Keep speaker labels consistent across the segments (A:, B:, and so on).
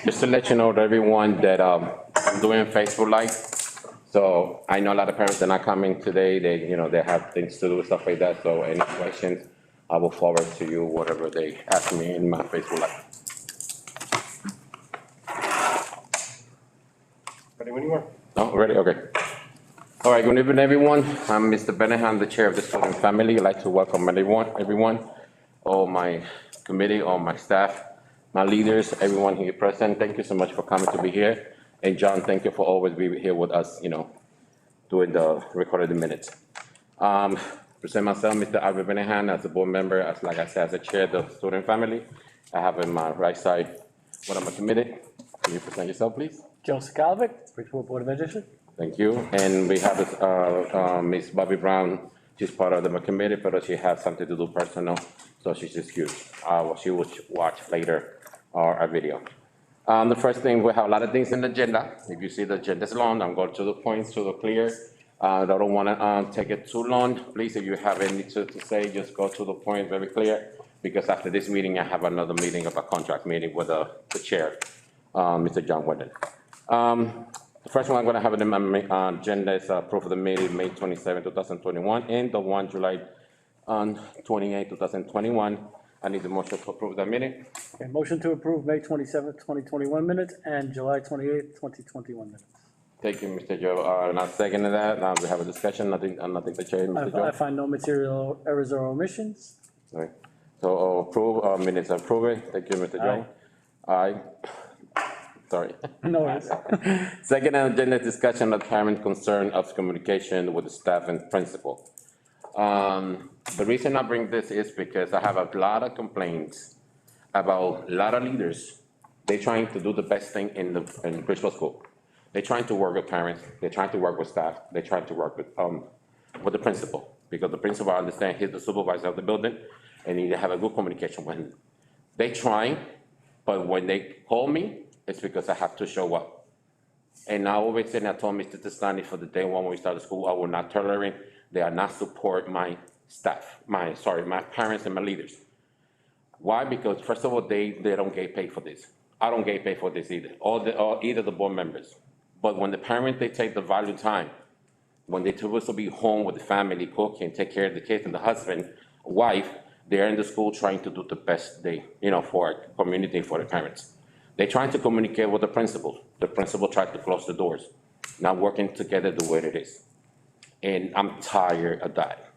A: Just to let you know, to everyone, that I'm doing Facebook Live. So I know a lot of parents are not coming today. They have things to do, stuff like that. So any questions, I will forward to you whatever they ask me in my Facebook Live.
B: Ready when you are.
A: Oh, ready? Okay. All right, good evening, everyone. I'm Mr. Bennett. I'm the chair of the student family. I'd like to welcome everyone, all my committee, all my staff, my leaders, everyone here present. Thank you so much for coming to be here. And John, thank you for always being here with us, doing the recorded minutes. Present myself, Mr. Albert Benehan, as a board member, as like I said, as a chair of the student family. I have in my right side what I'm committed. Can you present yourself, please?
C: Joe Skalvik, Bridgeport Board of Education.
A: Thank you. And we have Ms. Bobby Brown. She's part of the committee, but she has something to do personal, so she's excused. She will watch later our video. The first thing, we have a lot of things in the agenda. If you see the agenda is long, I'm going to the points, to the clear. I don't want to take it too long. Please, if you have anything to say, just go to the point very clear, because after this meeting, I have another meeting of a contract meeting with the chair, Mr. John Wooden. The first one I'm going to have in my agenda is proof of the meeting, May 27, 2021, and the one July 28, 2021. I need the motion to approve that meeting.
C: Okay, motion to approve May 27th, 2021 minutes and July 28th, 2021 minutes.
A: Thank you, Mr. Joe. And I'll second that. Now we have a discussion. Nothing to change, Mr.
C: I
A: Joe.
C: find no material errors or omissions.
A: All right. So approve, minutes approved. Thank you, Mr. Joe. Aye. Sorry.
C: No worries.
A: Second agenda, discussion of parent concern of communication with the staff and principal. The reason I bring this is because I have a lot of complaints about a lot of leaders. They're trying to do the best thing in Bridgeport School. They're trying to work with parents. They're trying to work with staff. They're trying to work with the principal, because the principal understands he's the supervisor of the building, and you have a good communication with him. They trying, but when they call me, it's because I have to show up. And I always say, and I told Mr. Testani for the day one when we started school, I will not tolerate, they are not support my staff, my parents and my leaders. Why? Because first of all, they don't get paid for this. I don't get paid for this either, or either the board members. But when the parents, they take the value time, when they're supposed to be home with the family, cooking, take care of the kids and the husband, wife, they're in the school trying to do the best for our community, for the parents. They're trying to communicate with the principal. The principal tried to close the doors, not working together the way it is. And I'm tired of that.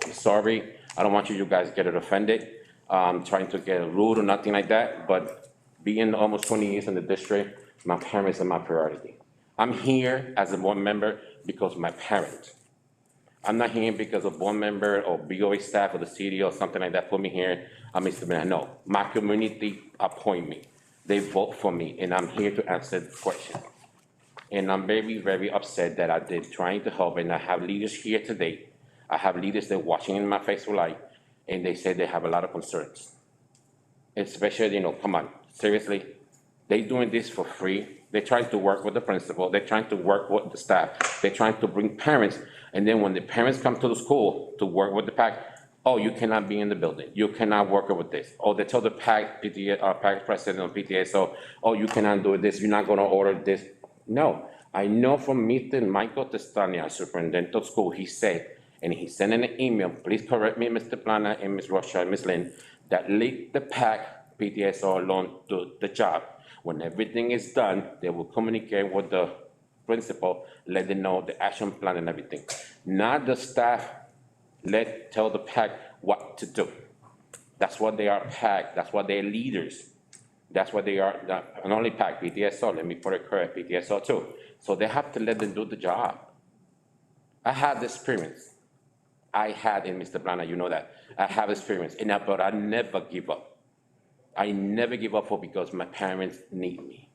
A: I'm sorry. I don't want you guys to get offended. Trying to get rude or nothing like that, but being almost 20 years in the district, my parents are my priority. I'm here as a board member because of my parents. I'm not here because a board member or BOA staff or the city or something like that put me here. I'm Mr. Bennett. No, my community appoint me. They vote for me, and I'm here to answer the question. And I'm very, very upset that I did trying to help, and I have leaders here today. I have leaders that are watching in my Facebook Live, and they say they have a lot of concerns. Especially, come on, seriously, they doing this for free. They're trying to work with the principal. They're trying to work with the staff. They're trying to bring parents, and then when the parents come to the school to work with the PAC, oh, you cannot be in the building. You cannot work with this. Oh, they tell the PAC, PAC president or PTA, so, oh, you cannot do this. You're not going to order this. No, I know from Mr. Michael Testania, superintendent of school, he said, and he sent in an email, please correct me, Mr. Plana and Ms. Rocha and Ms. Lynn, that leave the PAC, PTSO alone do the job. When everything is done, they will communicate with the principal, let them know the action plan and everything. Not the staff tell the PAC what to do. That's what they are, PAC. That's what they're leaders. That's what they are, not only PAC, PTSO, let me put it correct, PTSO too. So they have to let them do the job. I had the experience. I had in Mr. Plana, you know that. I have experience, but I never give up. I never give up because my parents need me.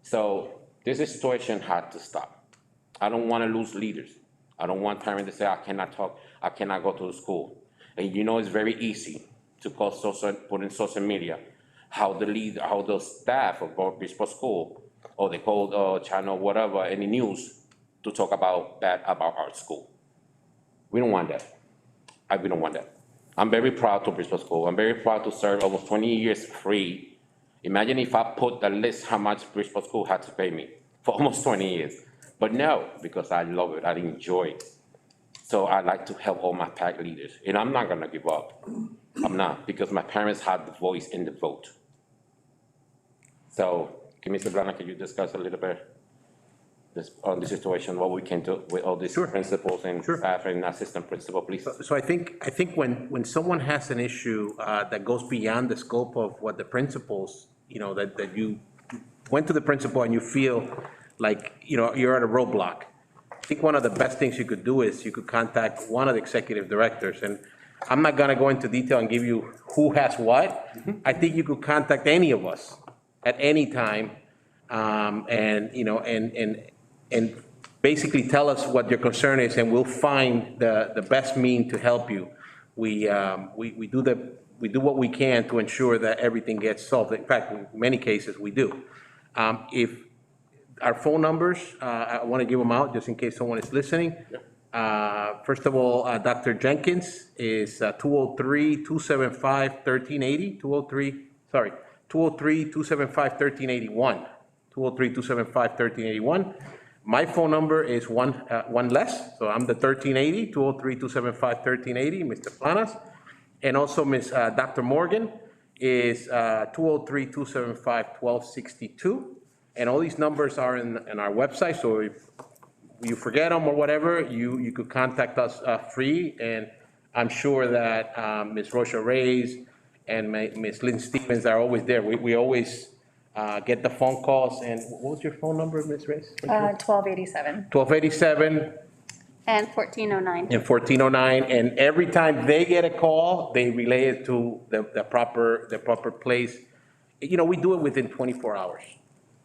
A: So this situation had to stop. I don't want to lose leaders. I don't want parents to say, I cannot talk, I cannot go to the school. And it's very easy to put in social media how the staff of Bridgeport School, or they call channel, whatever, any news, to talk bad about our school. We don't want that. We don't want that. I'm very proud to Bridgeport School. I'm very proud to serve almost 20 years free Imagine if I put the list how much Bridgeport School had to pay me for almost 20 years. But no, because I love it, I enjoy it. So I like to help all my pack leaders, and I'm not gonna give up. I'm not, because my parents had the voice in the vote. So, Mr. Blana, can you discuss a little bit on the situation, what we can do with all these
B: Sure.
A: principals and
B: Sure.
A: staff and assistant principal, please?
B: So I think when someone has an issue that goes beyond the scope of what the principals, that you went to the principal and you feel like, you're at a roadblock, I think one of the best things you could do is you could contact one of the executive directors. And I'm not gonna go into detail and give you who has what. I think you could contact any of us at any time, and basically tell us what your concern is, and we'll find the best mean to help you. We do what we can to ensure that everything gets solved. In fact, in many cases, we do. If our phone numbers, I want to give them out just in case someone is listening. First of all, Dr. Jenkins is 203-275-1380, 203-275-1381, 203-275-1381. My phone number is one less, so I'm the 1380, 203-275-1380, Mr. Planas. And also Dr. Morgan is 203-275-1262. And all these numbers are in our website, so if you forget them or whatever, you could contact us free. And I'm sure that Ms. Rocha Reyes and Ms. Lynn Stevens are always there. We always get the phone calls. And what was your phone number, Ms. Reyes?
D: 1287
B: 1287
D: and 1409.
B: and 1409. And every time they get a call, they relay it to the proper place. We do it within 24 hours.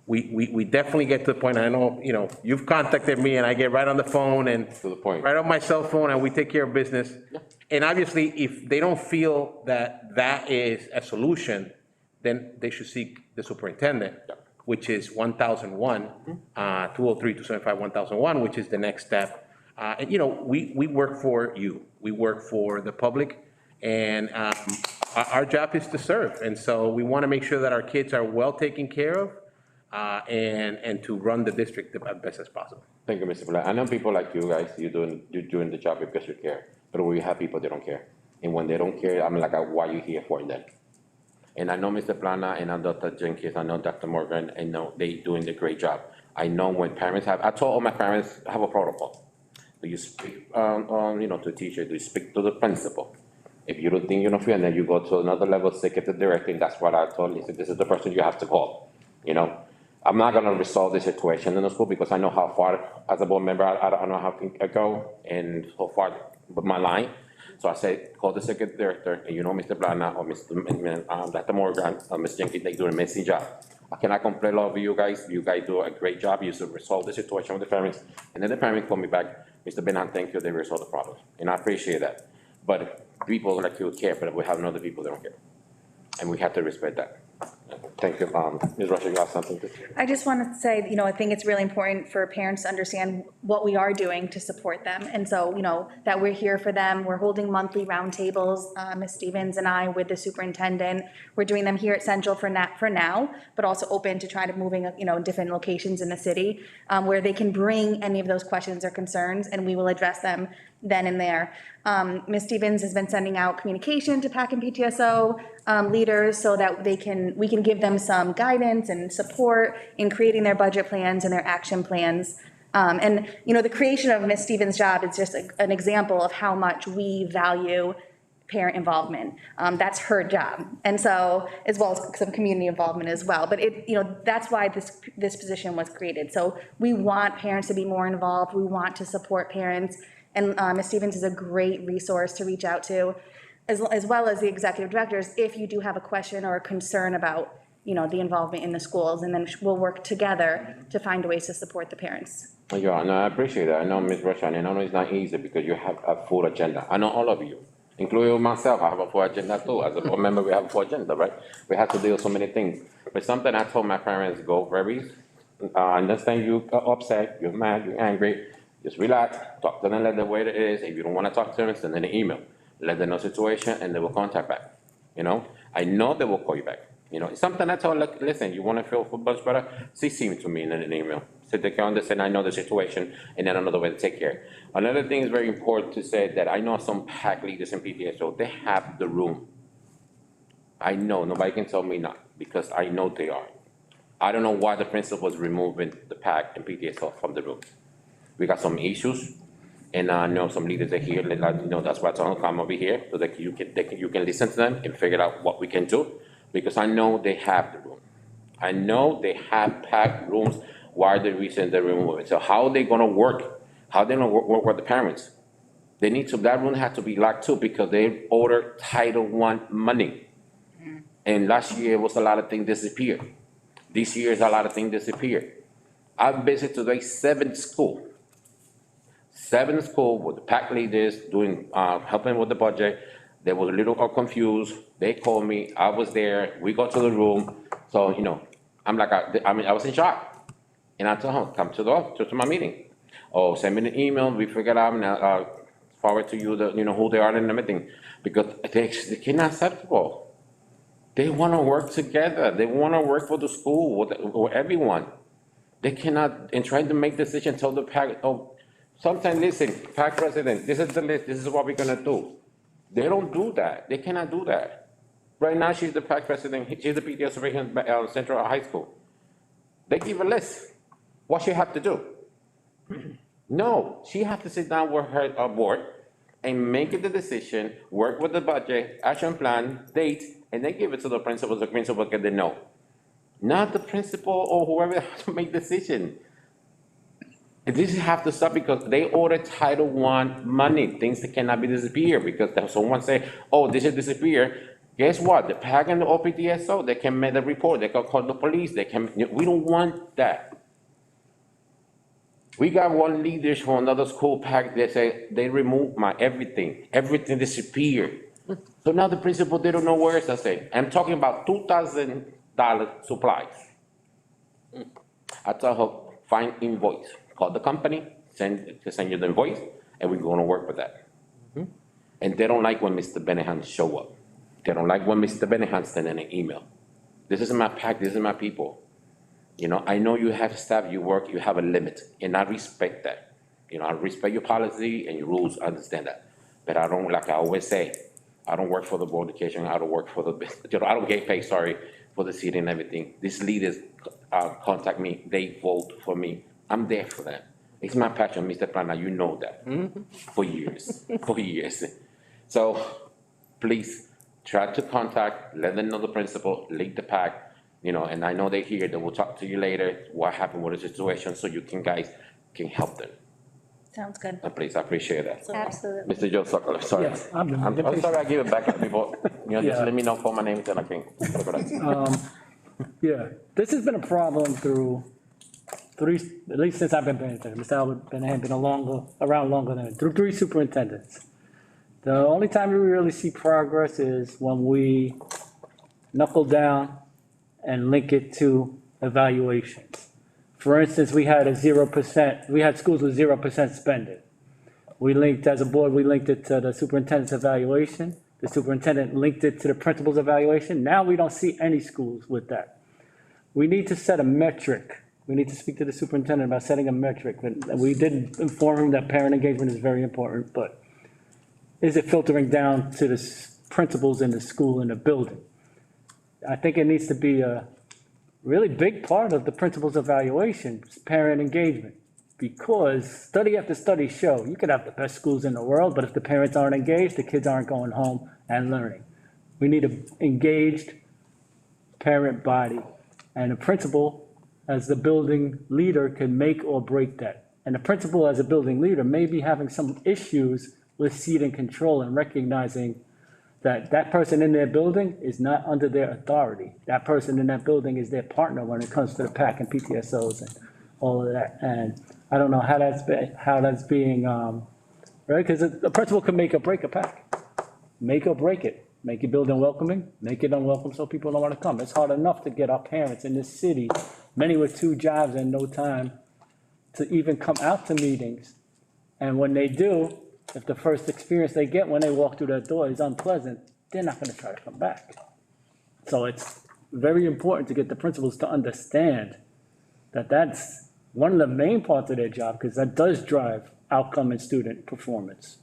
B: We definitely get to the point. I know, you've contacted me and I get right on the phone and
A: To the point.
B: right on my cell phone, and we take care of business. And obviously, if they don't feel that is a solution, then they should seek the superintendent, which is 1001, 203-275-1001, which is the next step. And we work for you. We work for the public, and our job is to serve. And so we want to make sure that our kids are well taken care of, and to run the district as best as possible.
A: Thank you, Mr. Black. I know people like you guys, you're doing the job because you care, but we have people that don't care. And when they don't care, I'm like, why are you here for then? And I know Mr. Plana, and I know Dr. Jenkins, I know Dr. Morgan, I know they doing a great job. I know when parents I told all my parents, have a protocol. Do you speak, to the teacher, do you speak to the principal? If you don't think you don't feel, then you go to another level, executive director, and that's what I told you, this is the person you have to call, I'm not gonna resolve the situation in the school because I know how far, as a board member, I don't know how I go and so far with my line. So I say, call the secretary director, and Mr. Blana or Dr. Morgan or Ms. Jenkins, they do an amazing job. I cannot complain of you guys. You guys do a great job. You should resolve the situation with the parents. And then the parents call me back, Mr. Bennett, thank you, they resolved the problem. And I appreciate that. But people like you care, but we have other people that don't care. And we have to respect that. Thank you. Ms. Russia, you have something to say?
D: I just want to say, I think it's really important for parents to understand what we are doing to support them. And so, that we're here for them. We're holding monthly roundtables, Ms. Stevens and I, with the superintendent. We're doing them here at Central for now, but also open to try to moving, different locations in the city, where they can bring any of those questions or concerns, and we will address them then and there. Ms. Stevens has been sending out communication to PAC and PTSO leaders so that we can give them some guidance and support in creating their budget plans and their action plans. And the creation of Ms. Stevens' job is just an example of how much we value parent involvement. That's her job. And so, as well as some community involvement as well. But that's why this position was created. So we want parents to be more involved. We want to support parents. And Ms. Stevens is a great resource to reach out to, as well as the executive directors, if you do have a question or a concern about, the involvement in the schools, and then we'll work together to find ways to support the parents.
A: Yeah, no, I appreciate that. I know, Ms. Russia, and I know it's not easy because you have a full agenda. I know all of you, including myself, I have a full agenda too. As a board member, we have a full agenda, right? We have to deal with so many things. But something I told my parents, go very, I understand you upset, you're mad, you're angry. Just relax, talk to them, let them where it is. If you don't want to talk to them, send them an email. Let them know the situation, and they will contact back. I know they will call you back. You know, it's something I told, like, listen, you wanna feel much better, CC me to me in an email. So they can understand, I know the situation, and then another way to take care. Another thing is very important to say that I know some PAC leaders in PTSO, they have the room. I know, nobody can tell me not, because I know they are. I don't know why the principal is removing the PAC and PTSO from the room. We got some issues, and I know some leaders are here, like, you know, that's why I told them, come over here, so that you can listen to them and figure out what we can do, because I know they have the room. I know they have packed rooms, why the reason they're removing. So how are they gonna work? How they gonna work with the parents? They need to, that room had to be locked too, because they ordered Title I money. And last year was a lot of things disappeared. This year is a lot of things disappeared. I visited today 7 schools with the PAC leaders doing, helping with the budget. They were a little confused. They called me. I was there. We go to the room. So, you know, I'm like, I was in shock. And I told them, come to the office, to my meeting. Or send me an email. We figure out, and forward to you, you know, who they are and everything. Because they cannot acceptable. They want to work together. They want to work for the school, with everyone. They cannot, and trying to make decisions, tell the PAC, oh, sometimes, listen, PAC president, this is the list, this is what we're gonna do. They don't do that. They cannot do that. Right now, she's the PAC president, she's the PTA superintendent at Central High School. They give a list, what she have to do. No, she have to sit down with her board and make the decision, work with the budget, action plan, date, and then give it to the principal get the no. Not the principal or whoever has to make decision. This have to stop because they order Title I money, things that cannot be disappeared, because someone say, oh, this should disappear. Guess what? The PAC and the OPTSO, they can make the report, they can call the police, we don't want that. We got one leader from another school PAC, they say, they removed my everything disappeared. So now the principal, they don't know where it's, I say, I'm talking about $2,000 supplies. I tell her, find invoice, call the company, send you the invoice, and we're gonna work with that. And they don't like when Mr. Bennett show up. They don't like when Mr. Bennett send in an email. This is my PAC, this is my people. You know, I know you have staff, you work, you have a limit, and I respect that. You know, I respect your policy and your rules, I understand that. But I don't, like I always say, I don't work for the board of education, I don't work for the, you know, I don't get paid, sorry, for the city and everything. These leaders contact me, they vote for me, I'm there for them. It's my passion, Mr. Plana, you know that, for years, for years. So, please, try to contact, let them know the principal, lead the PAC, you know, and I know they're here, they will talk to you later, what happened with the situation, so you guys can help them.
D: Sounds good.
A: Please, I appreciate that.
D: Absolutely.
A: Mr. Joe Sokoloff, sorry.
C: Yes,
A: I'm sorry I give it back to people, you know, just
C: Yeah.
A: let me know for my name, then I can.
C: Yeah, this has been a problem through at least since I've been paying attention. Mr. Albert Bennett had been around longer than, through 3 superintendents. The only time we really see progress is when we knuckle down and link it to evaluations. For instance, we had 0%, we had schools with 0% spending. We linked, as a board, we linked it to the superintendent's evaluation. The superintendent linked it to the principal's evaluation. Now we don't see any schools with that. We need to set a metric. We need to speak to the superintendent about setting a metric. We did inform him that parent engagement is very important, but is it filtering down to the principals in the school, in the building? I think it needs to be a really big part of the principal's evaluation, is parent engagement. Because study after study show, you could have the best schools in the world, but if the parents aren't engaged, the kids aren't going home and learning. We need an engaged parent body, and the principal, as the building leader, can make or break that. And the principal, as a building leader, may be having some issues with seat and control and recognizing that that person in their building is not under their authority. That person in that building is their partner when it comes to the PAC and PTSOs and all of that. And I don't know how that's being, right? Because a principal can make or break a PAC. Make or break it. Make your building welcoming, make it unwelcome so people don't want to come. It's hard enough to get our parents in this city, many with 2 jobs and no time to even come out to meetings. And when they do, if the first experience they get when they walk through that door is unpleasant, they're not going to try to come back. So it's very important to get the principals to understand that that's one of the main parts of their job, because that does drive outcome and student performance.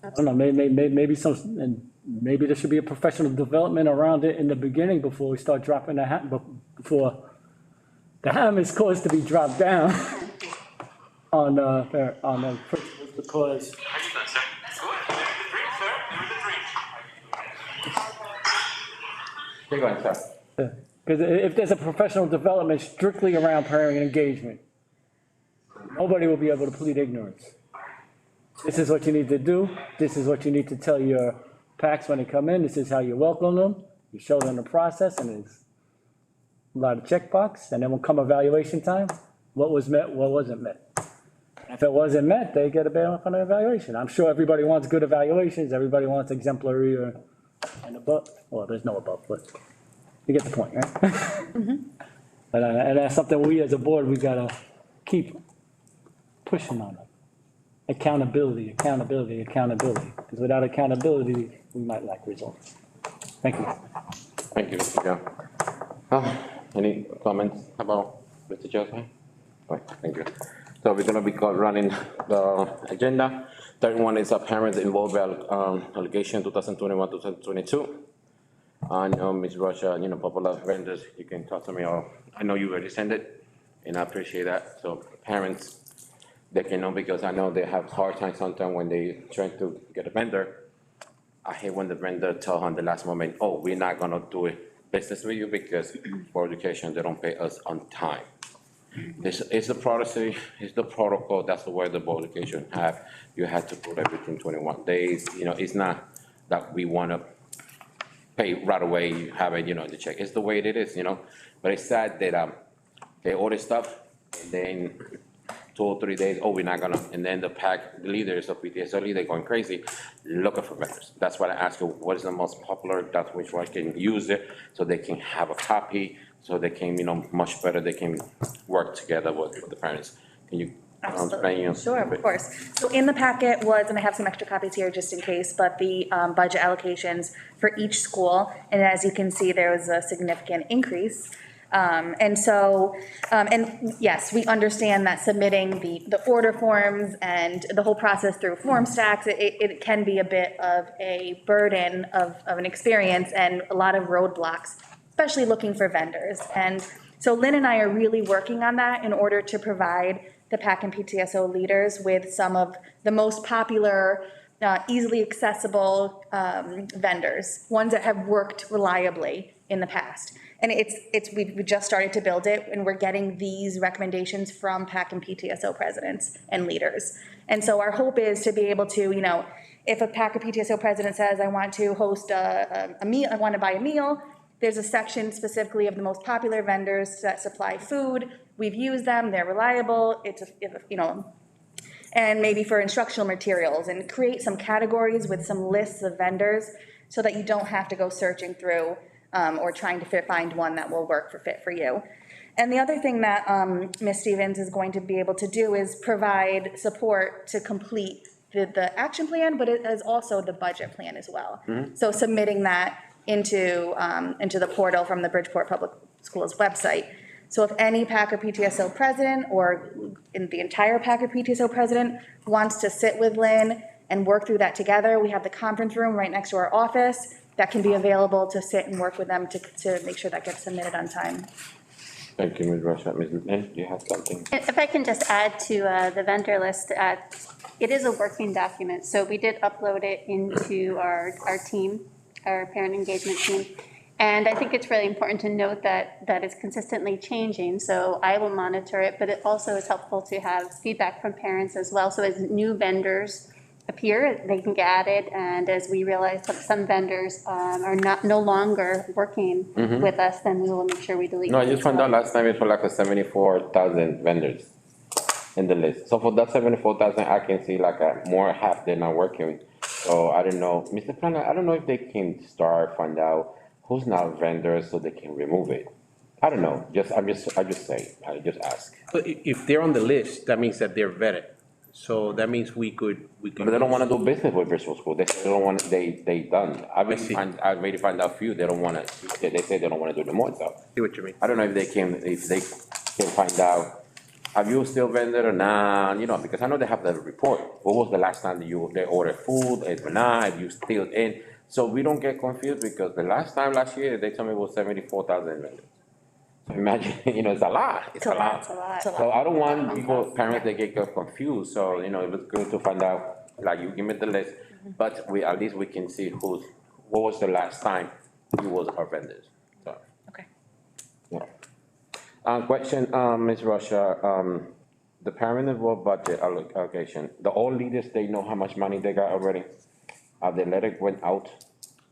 C: I don't know, maybe some, and maybe there should be a professional development around it in the beginning before we start dropping the hat, before the hammer is caused to be dropped down on the principals, because
A: Go ahead, sir.
C: because if there's a professional development strictly around parent engagement, nobody will be able to plead ignorance. This is what you need to do. This is what you need to tell your PACs when they come in. This is how you welcome them. You show them the process, and it's a lot of checkbox. And then will come evaluation time. What was met, what wasn't met. If it wasn't met, they get a bail on the evaluation. I'm sure everybody wants good evaluations. Everybody wants exemplary or and above. Well, there's no above, but you get the point, right? And that's something we as a board, we gotta keep pushing on it. Accountability, accountability, accountability. Because without accountability, we might lack results. Thank you.
A: Thank you, Mr. Joe. Any comments about Mr. Joseph? Right, thank you. So we're gonna be running the agenda. Third one is parents involved allegation 2021-2022. I know Ms. Russia, popular vendors, you can talk to me, or I know you already sent it, and I appreciate that. So parents, they can know, because I know they have hard time sometimes when they try to get a vendor. I hate when the vendor tell on the last moment, oh, we're not gonna do it business with you because for education, they don't pay us on time. This is the policy, it's the protocol, that's the way the board of education have. You have to put everything 21 days, it's not that we wanna pay right away, you have it, the check. It's the way it is, but it's sad that they order stuff and then 2 or 3 days, oh, we're not gonna, and then the PAC leaders of PTSD, they're going crazy looking for vendors. That's why I ask you, what is the most popular, that's which one can use it, so they can have a copy, so they can, much better, they can work together with the parents. Can you explain?
D: Sure, of course. So in the packet was, and I have some extra copies here just in case, but the budget allocations for each school. And as you can see, there was a significant increase. And yes, we understand that submitting the order forms and the whole process through form stacks, it can be a bit of a burden of an experience and a lot of roadblocks, especially looking for vendors. And so Lynn and I are really working on that in order to provide the PAC and PTSO leaders with some of the most popular, easily accessible vendors, ones that have worked reliably in the past. And we just started to build it, and we're getting these recommendations from PAC and PTSO presidents and leaders. And so our hope is to be able to, if a PAC or PTSO president says, I want to host a meal, I want to buy a meal, there's a section specifically of the most popular vendors that supply food. We've used them, they're reliable, and maybe for instructional materials, and create some categories with some lists of vendors so that you don't have to go searching through or trying to find one that will fit for you. And the other thing that Ms. Stevens is going to be able to do is provide support to complete the action plan, but it is also the budget plan as well. Mm-hmm. So submitting that into the portal from the Bridgeport Public Schools website. So if any PAC or PTSO president, or in the entire PAC or PTSO president, wants to sit with Lynn and work through that together, we have the conference room right next to our office that can be available to sit and work with them to make sure that gets submitted on time.
A: Thank you, Ms. Russia. Ms. Lynn, do you have something?
E: If I can just add to the vendor list, it is a working document. So we did upload it into our team, our parent engagement team. And I think it's really important to note that it's consistently changing. So I will monitor it, but it also is helpful to have feedback from parents as well. So as new vendors appear, they can get added. And as we realize that some vendors are no longer working with us, then we will make sure we delete.
A: No, I just found out last time it was like a 74,000 vendors in the list. So for that 74,000, I can see like more half they're not working. So I don't know, Mr. Planner, I don't know if they can find out who's not a vendor so they can remove it. I don't know, I just say, I just ask.
B: But if they're on the list, that means that they're vetted. So that means we could.
A: But they don't wanna do business with Bristol School, they don't want, they done.
B: see.
A: I already find out few, they don't wanna, they say they don't wanna do the more stuff.
B: See what you mean?
A: I don't know if they can find out, have you still vended or not, you know, because I know they have the report. What was the last time that they ordered food, if not, if you still in? So we don't get confused, because the last year, they told me it was 74,000 vendors. So imagine, you know, it's a lot, it's a lot.
E: It's a lot.
D: It's a lot.
A: So I don't want people, parents, they get confused, so, you know, it was good to find out, like, you give me the list, but at least we can see what was the last time who was our vendors, so.
D: Okay.
A: Yeah. Question, Ms. Russia, the parent involved budget allocation, the all leaders, they know how much money they got already? The letter went out?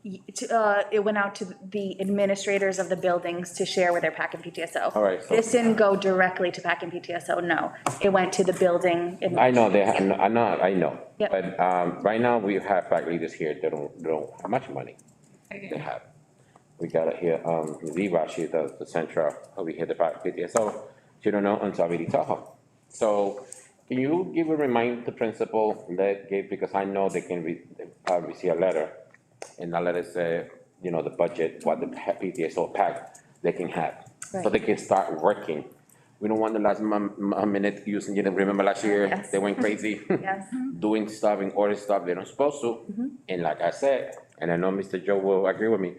D: It went out to the administrators of the buildings to share with their PAC and PTSO.
A: All right, so-
D: This didn't go directly to PAC and PTSO, no. It went to the building.
A: I know, I know.
D: Yep.
A: But, right now, we have fact leaders here, they don't how much money they have. We got it here, Viva, she does the central, over here, the fact PTSO, she don't know until I really tell her. So, can you give a reminder to principal that gave, because I know they can receive a letter, and that letter say, you know, the budget, what the PTSO pack they can have, so
D: Right.
A: they can start working. We don't want the last minute using, you know, remember last year,
D: Yes.
A: they went crazy.
D: Yes.
A: Doing stuff and ordering stuff they don't supposed to. And like I said, and I know Mr. Joe will agree with me,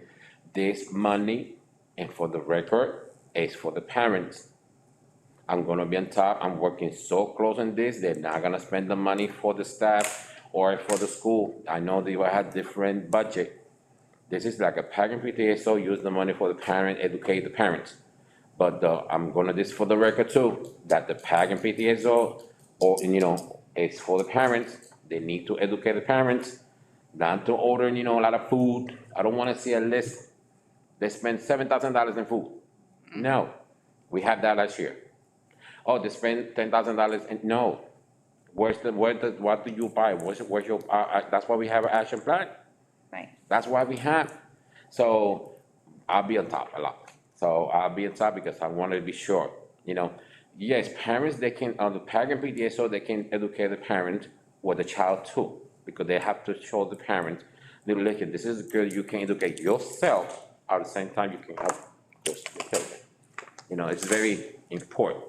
A: this money, and for the record, is for the parents. I'm gonna be on top, I'm working so close on this, they're not gonna spend the money for the staff or for the school. I know they will have different budget. This is like a parent PTSO, use the money for the parent, educate the parents. But, I'm gonna, this for the record too, that the PAC and PTSO, or, you know, it's for the parents, they need to educate the parents, not to order, you know, a lot of food. I don't wanna see a list, they spend $7,000 in food. No, we had that last year. Oh, they spend $10,000 and, no. What do you buy? Where's your, that's why we have an action plan.
D: Right.
A: That's why we have. So I'll be on top a lot. So I'll be on top because I want to be sure, you know. Yes, parents, they can, on the PAC and PTSO, they can educate the parent or the child too, because they have to show the parent, look, this is good, you can educate yourself, at the same time you can help your children. You know, it's very important,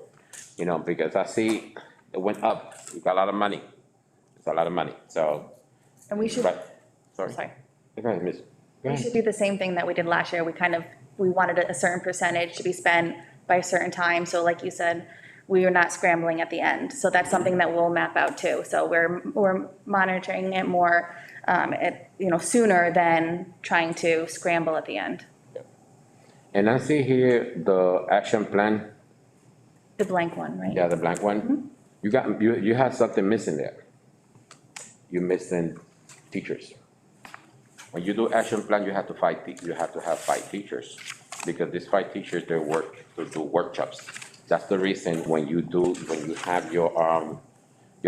A: you know, because I see it went up, we got a lot of money. It's a lot of money, so,
D: And we should,
A: right, sorry.
D: sorry.
A: Go ahead, miss. Go
D: We
A: ahead.
D: should do the same thing that we did last year. We wanted a certain percentage to be spent by a certain time. So like you said, we are not scrambling at the end. So that's something that we'll map out too. So we're monitoring it more, you know, sooner than trying to scramble at the end.
A: And I see here the action plan,
D: The blank one, right?
A: yeah, the blank one. You have something missing there. You're missing teachers. When you do action plan, you have to have 5 teachers, because these 5 teachers, they work to do workshops. That's the reason when you have your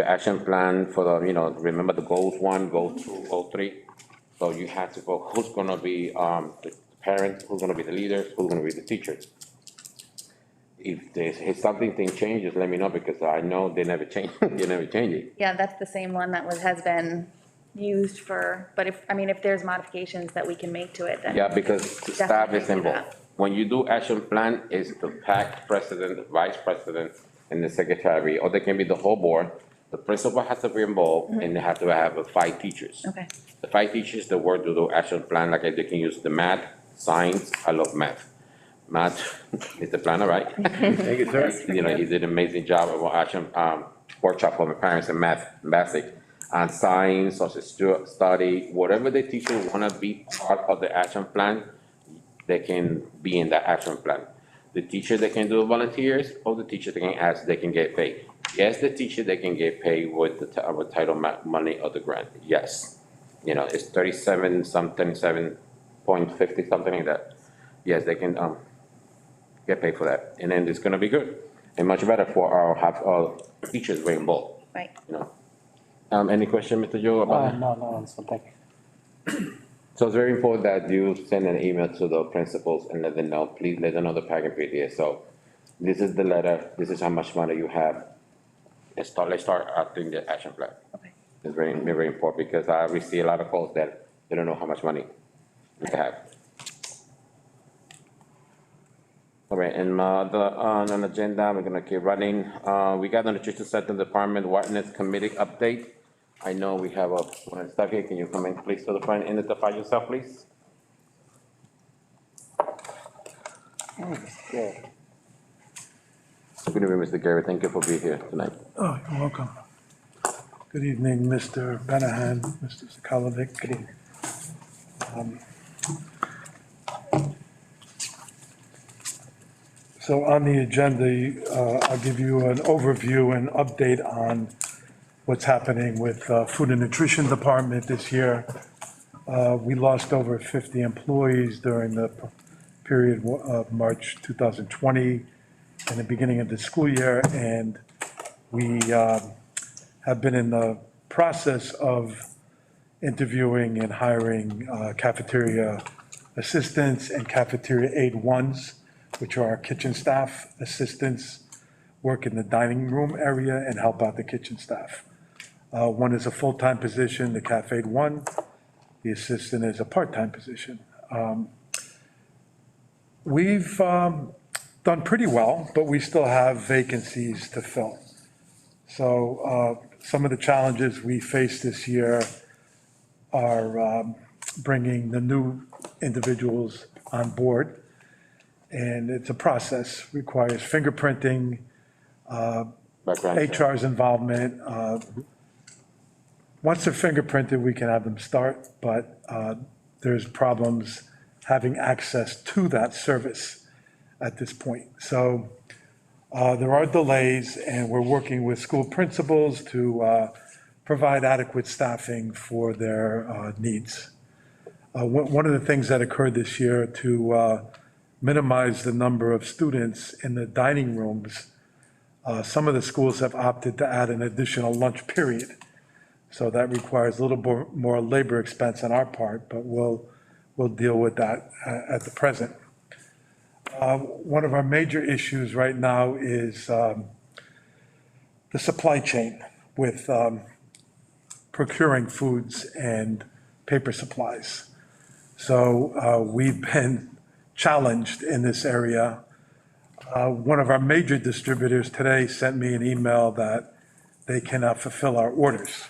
A: action plan for the, you know, remember the goals 1, goal 2, goal 3. So you have to go, who's gonna be, the parents, who's gonna be the leaders, who's gonna be the teachers. If thing changes, let me know, because I know they never change, they never change it.
D: Yeah, that's the same one that has been used for, but if there's modifications that we can make to it, then.
A: Yeah, because staff
D: Definitely
A: is
D: do
A: involved.
D: that.
A: When you do action plan, it's the PAC president, the vice president, and the secretary, or they can be the whole board. The principal has to be involved, and they have to have 5 teachers.
D: Okay.
A: The 5 teachers, the work to do action plan, like they can use the math, science, I love math. Math is the planner, right?
B: Thank you, sir.
A: You know, he did an amazing job of action, workshop for my parents in math, basic. And science, social study, whatever the teacher wanna be part of the action plan, they can be in that action plan. The teacher, they can do volunteers, or the teacher, they can ask, they can get paid. Yes, the teacher, they can get paid with the title money of the grant, yes. You know, it's 37.50, something like that. Yes, they can, get paid for that, and then it's gonna be good, and much better for our teachers very involved,
D: Right.
A: you know. Any question, Mr. Joe, about that?
C: No, so thank you.
A: So it's very important that you send an email to the principals and let them know, please let them know the PAC and PTA. So this is the letter, this is how much money you have. let's start acting the action plan.
D: Okay.
A: It's very, very important because I receive a lot of calls that they don't know how much money they have. All right, and on an agenda, we're gonna keep running. We got the Nutrition Center Department Wellness Committee update. I know we have one stuff here. Can you come in, please, to the front and identify yourself, please? Good evening, Mr. Gary. Thank you for being here tonight.
F: Oh, you're welcome. Good evening, Mr. Bennett, Mr. Sakalovic. Good evening. So on the agenda, I'll give you an overview and update on what's happening with Food and Nutrition Department this year. We lost over 50 employees during the period of March 2020 and the beginning of the school year, and we have been in the process of interviewing and hiring cafeteria assistants and cafeteria aide ones, which are our kitchen staff assistants, work in the dining room area and help out the kitchen staff. One is a full-time position, the cafe aide one. The assistant is a part-time position. We've done pretty well, but we still have vacancies to fill. So some of the challenges we face this year are bringing the new individuals on board. And it's a process, requires fingerprinting,
A: Background check.
F: HR's involvement. Once they're fingerprinted, we can have them start, but there's problems having access to that service at this point. So there are delays, and we're working with school principals to provide adequate staffing for their needs. One of the things that occurred this year to minimize the number of students in the dining rooms, some of the schools have opted to add an additional lunch period. So that requires a little more labor expense on our part, but we'll deal with that at the present. One of our major issues right now is the supply chain with procuring foods and paper supplies. So we've been challenged in this area. One of our major distributors today sent me an email that they cannot fulfill our orders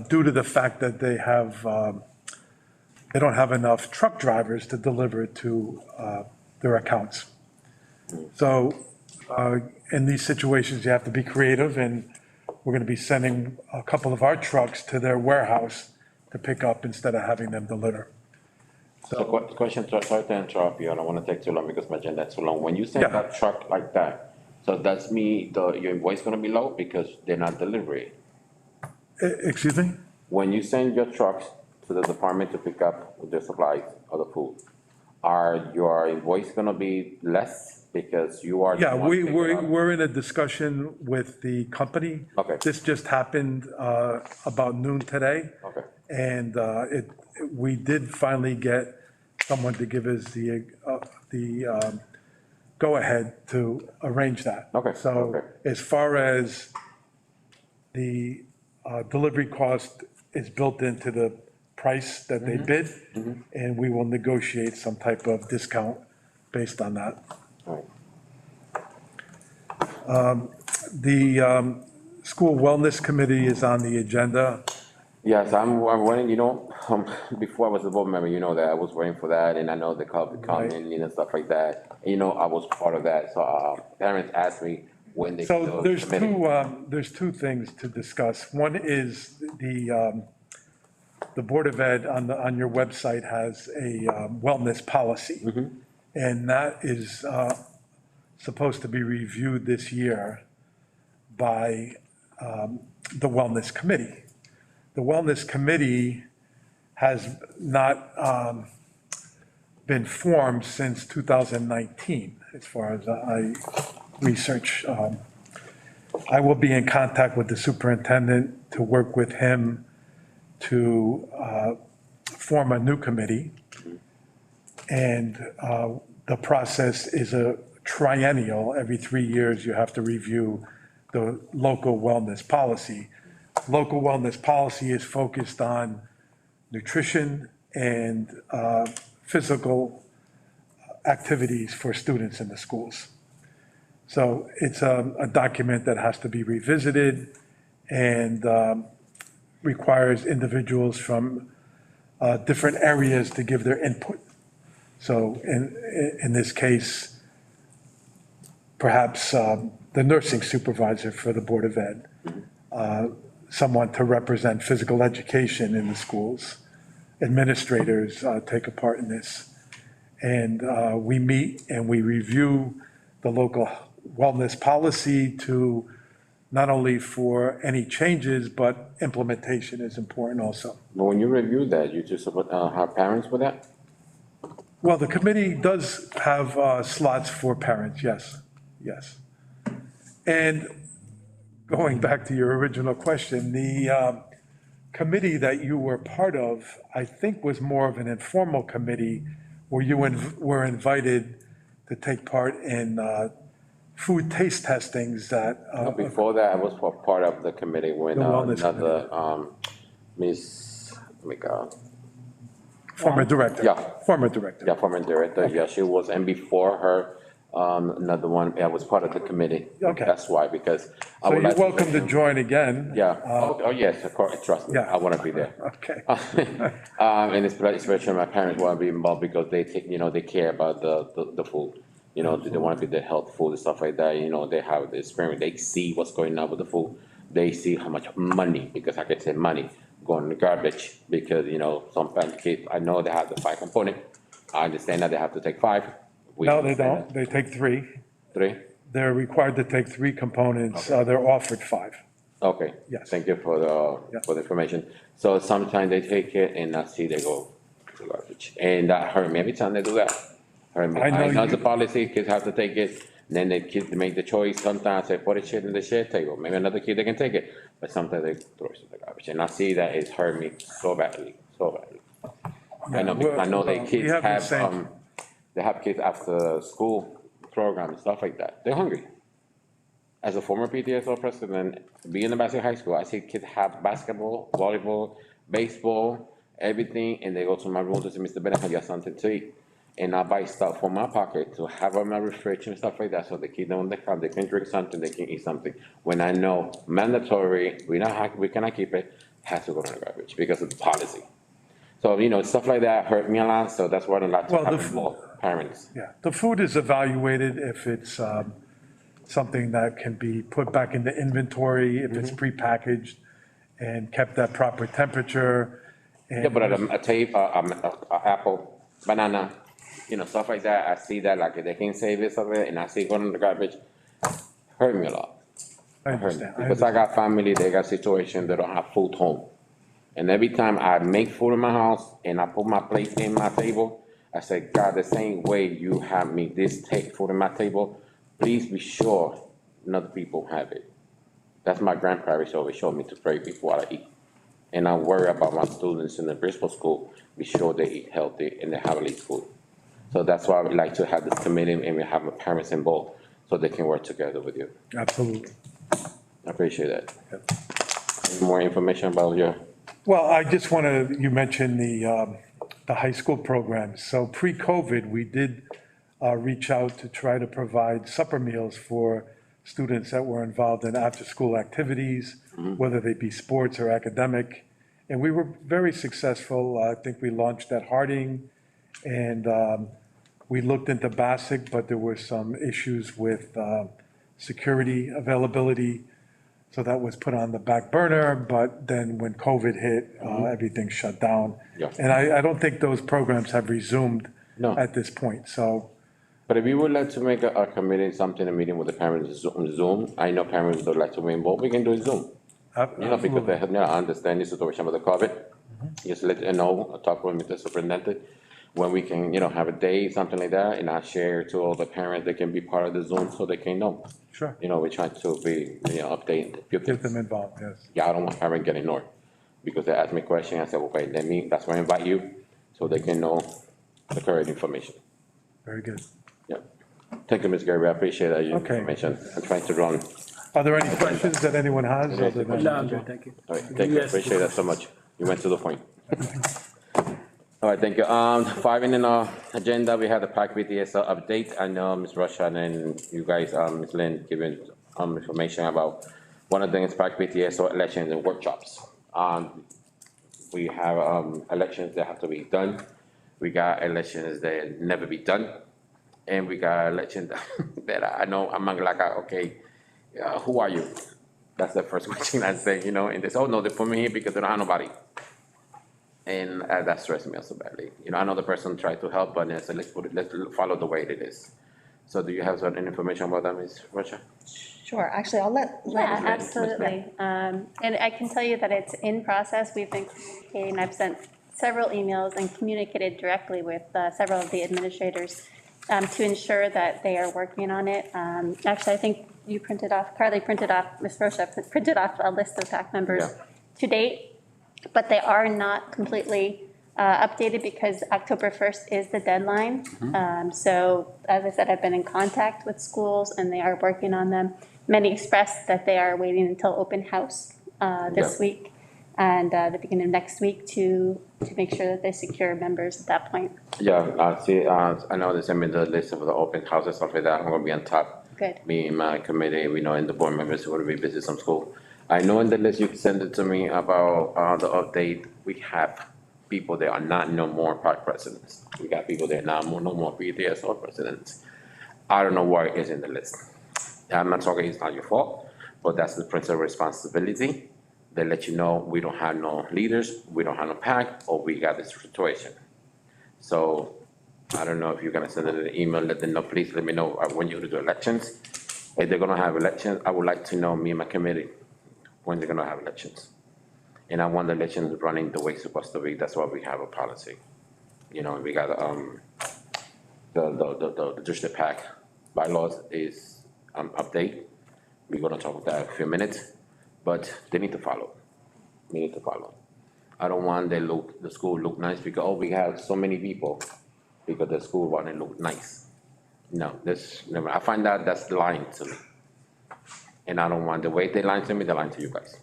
F: due to the fact that they don't have enough truck drivers to deliver it to their accounts. So in these situations, you have to be creative, and we're going to be sending a couple of our trucks to their warehouse to pick up instead of having them deliver.
A: So question, sorry to interrupt you, I don't want to take too long because my agenda is too long. When you send
F: Yeah.
A: that truck like that, so that's your invoice gonna be low because they're not delivering?
F: Excuse me?
A: When you send your trucks to the department to pick up the supplies or the food, are your invoice gonna be less because you are? the
F: Yeah,
A: one picking up?
F: we're in a discussion with the company.
A: Okay.
F: This just happened about noon today.
A: Okay.
F: And we did finally get someone to give us the go-ahead to arrange that.
A: Okay,
F: So
A: okay.
F: as far as the delivery cost is built into the price that they bid, and we will negotiate some type of discount based on that.
A: All right.
F: The School Wellness Committee is on the agenda.
A: Yes, I'm waiting, before I was a board member, that I was waiting for that, and I know the club comment and stuff like that. And, I was part of that, so, parents asked me when they.
F: So there's two things to discuss. One is the Board of Ed on your website has a wellness policy. And that is supposed to be reviewed this year by the Wellness Committee. The Wellness Committee has not been formed since 2019, as far as I research. I will be in contact with the superintendent to work with him to form a new committee. And the process is a triennial. Every 3 years, you have to review the local wellness policy. Local wellness policy is focused on nutrition and physical activities for students in the schools. So it's a document that has to be revisited and requires individuals from different areas to give their input. So in this case, perhaps the nursing supervisor for the Board of Ed, someone to represent physical education in the schools, administrators take a part in this. And we meet and we review the local wellness policy to not only for any changes, but implementation is important also.
A: But when you review that, you just have parents with that?
F: Well, the committee does have slots for parents, yes, yes. And going back to your original question, the committee that you were part of, I think was more of an informal committee where you were invited to take part in food taste testings that.
A: Before that, I was part of the committee when
F: The wellness
A: another, Miss, oh my God,
F: Former director.
A: Yeah.
F: Former director.
A: yeah, former director, yeah, she was, and before her, another one, I was part of the committee.
F: Okay.
A: That's why, because. I
F: So
A: would
F: you're
A: like
F: welcome to
A: mention-
F: join again.
A: Yeah, oh, yes, of course, trust me,
F: Yeah.
A: I want to be there.
F: Okay.
A: And especially my parents want to be involved because they take, they care about the food. They want to be the health food and stuff like that, they have the experience, they see what's going on with the food. They see how much money, because I can say money, going in the garbage, because, some kids, I know they have the 5 component. I understand that they have to take 5. We
F: No, they
A: understand
F: don't. They take 3.
A: that. 3?
F: They're required to take 3 components. They're offered 5.
A: Okay.
F: Yes.
A: Thank you
F: Yeah.
A: for the information. So sometimes they take it and I see they go to garbage. And that hurt me every time they do that. Hurt me.
F: I know
A: I know it's a
F: you-
A: policy, kids have to take it. Then the kids make the choice. Sometimes they put the shit in the shit table. Maybe another kid, they can take it. But sometimes they throw it in the garbage. And I see that it's hurt me so badly, so badly. I know, because I know
F: well,
A: they
F: we
A: kids
F: have the
A: have,
F: same-
A: they have kids after school program and stuff like that. They're hungry. As a former PTSO president, being in Bassett High School, I see kids have basketball, volleyball, baseball, everything, and they go to my room to say, Mr. Bennett, I got something to eat. And I buy stuff from my pocket to have on my refrigerator and stuff like that, so the kids don't come, they can drink something, they can eat something. When I know mandatory, we cannot keep it, has to go to the garbage because of the policy. So, stuff like that hurt me a lot, so that's why I don't like to
F: Well,
A: have involved parents.
F: Yeah, the food is evaluated if it's something that can be put back into inventory, if it's prepackaged and kept at proper temperature.
A: Yeah, but a tape, a apple, banana, stuff like that, I see that, like, they can save it, stuff like that, and I see it going in the garbage, hurt me a lot.
F: I
A: Hurt me.
F: understand.
A: Because I got family, they got situation, they don't have food home. And every time I make food in my house and I put my plate in my table, I say, God, the same way you have me take food in my table, please be sure other people have it. That's my grandparents always showed me to pray before I eat. And I worry about my students in the Bristol school, be sure they eat healthy and they have at least food. So that's why I would like to have this committee and we have my parents involved so they can work together with you.
F: Absolutely.
A: I appreciate that. Any more information about your,
F: Well, I just want to, you mentioned the high school programs. So pre-COVID, we did reach out to try to provide supper meals for students that were involved in after-school activities, whether they be sports or academic. And we were very successful. I think we launched at Harding and we looked into Bassick, but there were some issues with security availability. So that was put on the back burner, but then when COVID hit, everything shut down.
A: Yeah.
F: And I don't think those programs have resumed
A: No.
F: at this point, so.
A: but if you would like to make a committee, something, a meeting with the parents on Zoom, I know parents would like to be involved, we can do it Zoom. Because they have, I understand the situation with the COVID. Just let them know, talk with Mr. Superintendent, when we can, have a day, something like that, and I share to all the parents, they can be part of the Zoom so they can know.
F: Sure,
A: We're trying to be, update.
F: get them involved, yes.
A: Yeah, I don't want parents getting ignored, because they ask me questions, I said, well, wait, that's why I invite you, so they can know the correct information.
F: Very good.
A: Yeah. Thank you, Ms. Gary, I appreciate that, your
F: Okay.
A: information. I'm trying to run
F: Are there any questions that anyone has? other than-
C: No, I'm good, thank you.
A: All right, thank you,
C: Yes.
A: appreciate that so much. You went to the point. All right, thank you. Five in our agenda, we have the PAC BTSO update. I know Ms. Rushan and you guys, Ms. Lynn, giving, information about one of the things, PAC BTSO elections and workshops. We have, elections that have to be done. We got elections that never be done. And we got elections that I know, I'm not like, okay, who are you? That's the first question I say, and they say, oh, no, they put me here because they don't have nobody. And that stressed me out so badly. I know the person tried to help, but they said, let's follow the way it is. So do you have some information about that, Ms. Rocha?
D: Sure, actually, I'll let.
E: Yeah, absolutely. And I can tell you that it's in process. We've been communicating, I've sent several emails and communicated directly with several of the administrators to ensure that they are working on it. Actually, I think you printed off, Carly printed off, Ms. Rocha printed off a list of PAC members to date, but they are not completely updated because October 1st is the deadline. So as I said, I've been in contact with schools and they are working on them. Many expressed that they are waiting until open house this week and the beginning of next week to make sure that they secure members at that point.
A: Yeah, see, I know they sent me the list of the open houses, stuff like that. I'm gonna be on top.
E: Good.
A: Me and my committee, and the board members who will be visit some school. I know in the list you sent it to me about, the update, we have people that are not no more PAC presidents. We got people that are not no more PTSO presidents. I don't know why it is in the list. I'm not talking, it's not your fault, but that's the principal responsibility. They let you know, we don't have no leaders, we don't have no PAC, or we got this situation. So, I don't know if you're gonna send an email, let them know, please let me know when you're gonna do elections. If they're gonna have elections, I would like to know, me and my committee, when they're gonna have elections. And I want the elections running the way it's supposed to be, that's why we have a policy. We got, the district PAC bylaws is, update. We're gonna talk about that in a few minutes, but they need to follow. We need to follow. I don't want the school look nice because, oh, we have so many people, because the school want to look nice. No, never, I find out that's lying to me. And I don't want, the way they lying to me, they're lying to you guys.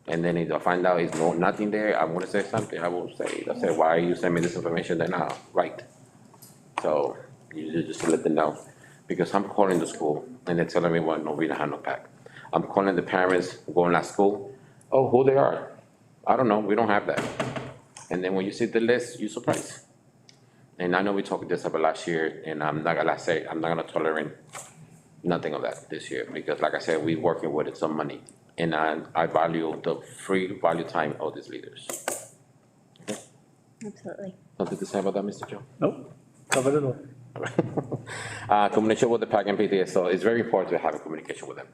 A: And then if I find out it's nothing there, I'm gonna say something, I will say, why are you sending me this information that not right? So, you just let them know, because I'm calling the school, and they're telling me, well, no, we don't have no PAC. I'm calling the parents going to school, oh, who they are? I don't know, we don't have that. And then when you see the list, you're surprised. And I know we talked this about last year, and I'm not gonna tolerate nothing of that this year, because like I said, we working with some money. And I value the free value time of these leaders.
E: Absolutely.
A: Something to say about that, Mr. Joe?
C: Nope, covered it all.
A: Communication with the PAC and PTA, so it's very important to have a communication with them.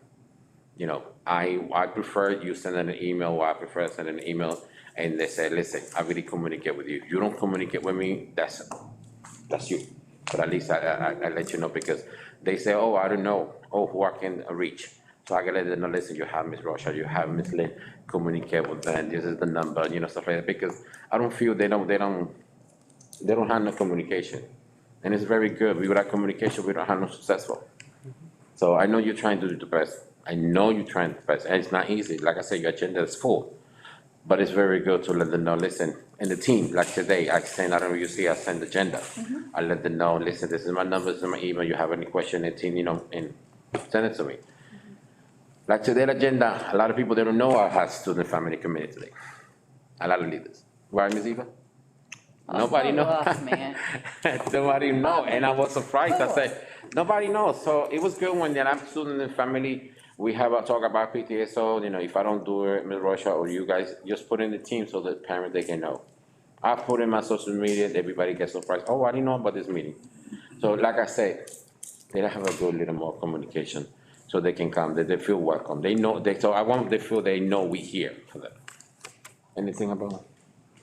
A: I prefer you send an email, or I prefer send an email, and they say, listen, I really communicate with you. If you don't communicate with me, that's you. But at least I let you know, because they say, oh, I don't know, oh, who I can reach. So I gotta let them know, listen, you have Ms. Rocha, you have Ms. Lynn, communicate with them, this is the number, stuff like that, because I don't feel they don't have no communication. And it's very good, without communication, we don't have no successful. So I know you're trying to do the best, I know you're trying the best, and it's not easy, like I said, your agenda is full. But it's very good to let them know, listen, and the team, like today, I send, I don't know if you see, I send agenda. I let them know, listen, this is my number, this is my email, you have any question, and team, and send it to me. Like today's agenda, a lot of people, they don't know I have student family committee today. A lot of leaders. Right, Ms. Eva? Nobody knows. Nobody know, and I was surprised, I said, nobody knows. So it was good when I'm student and family, we have a talk about PTSO, if I don't do it, Ms. Rocha, or you guys, just put in the team so the parents, they can know. I put in my social media, everybody gets surprised, oh, I didn't know about this meeting. So like I said, they have a good little more communication, so they can come, they feel welcome. They know, so I want them to feel they know we here for them. Anything about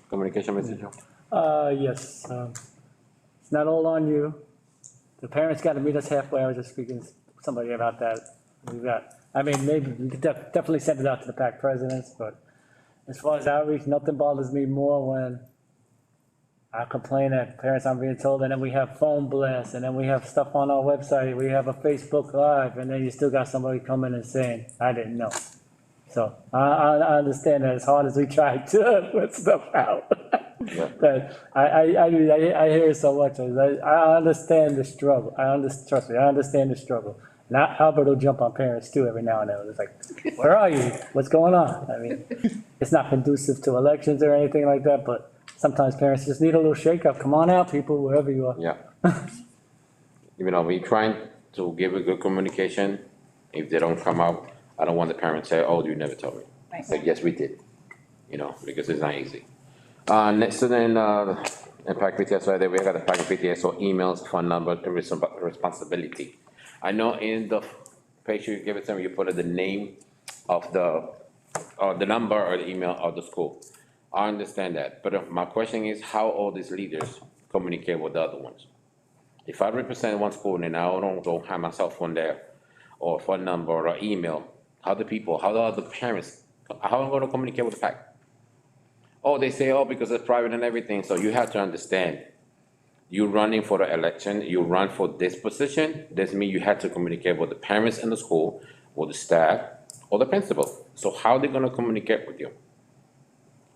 A: communication, Mr. Joe?
C: Yes, it's not all on you. The parents gotta meet us halfway. I was just speaking to somebody about that. Maybe you could definitely send it out to the PAC presidents, but as far as outreach, nothing bothers me more when I complain that parents aren't being told, and then we have phone blasts, and then we have stuff on our website, we have a Facebook Live, and then you still got somebody coming and saying, I didn't know. So I understand that as hard as we try to put stuff out. That I hear it so much. I understand the struggle. Trust me, I understand the struggle. Now Albert will jump on parents too every now and then. It's like, where are you? What's going on? I mean, it's not conducive to elections or anything like that, but sometimes parents just need a little shakeup. Come on out, people, wherever you are.
A: Yeah. You know, we trying to give a good communication. If they don't come out, I don't want the parents to say, oh, you never told me.
D: Right.
A: Say, yes, we did, you know, because it's not easy. Next to then, impact PTS, right there, we got the impact PTS, so emails, phone number, and responsibility. I know in the page you give it to me, you put the name of the number or the email of the school. I understand that, but my question is how all these leaders communicate with the other ones? If I represent one school and I don't have my cell phone there, or phone number or email, how the other parents, how am I gonna communicate with the pack? Oh, they say, oh, because it's private and everything, so you have to understand, you're running for the election, you run for this position, that means you have to communicate with the parents in the school, or the staff, or the principal. So how are they gonna communicate with you?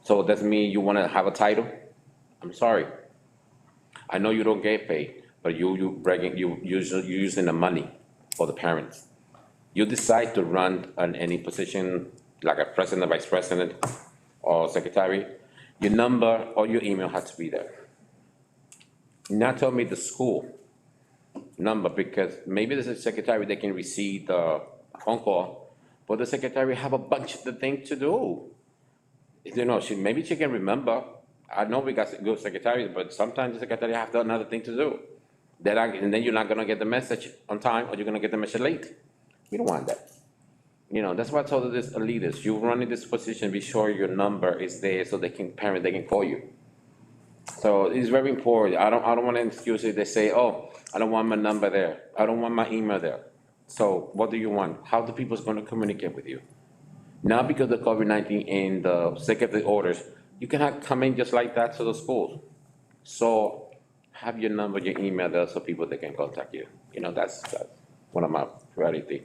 A: So does mean you wanna have a title? I'm sorry. I know you don't get paid, but you using the money for the parents. You decide to run on any position, like a president, vice president, or secretary, your number or your email has to be there. Not tell me the school number, because maybe there's a secretary that can receive the phone call, but the secretary have a bunch of things to do. You know, maybe she can remember. I know we got good secretaries, but sometimes the secretary have another thing to do. And then you're not gonna get the message on time, or you're gonna get the message late. We don't want that. You know, that's why I told this leaders, you run in this position, be sure your number is there so they can call you. So it's very important. I don't want an excuse if they say, oh, I don't want my number there. I don't want my email there. So what do you want? How the people's gonna communicate with you? Not because of COVID-19 and the executive orders, you cannot come in just like that to the schools. So have your number, your email there so people they can contact you. You know, that's one of my priority,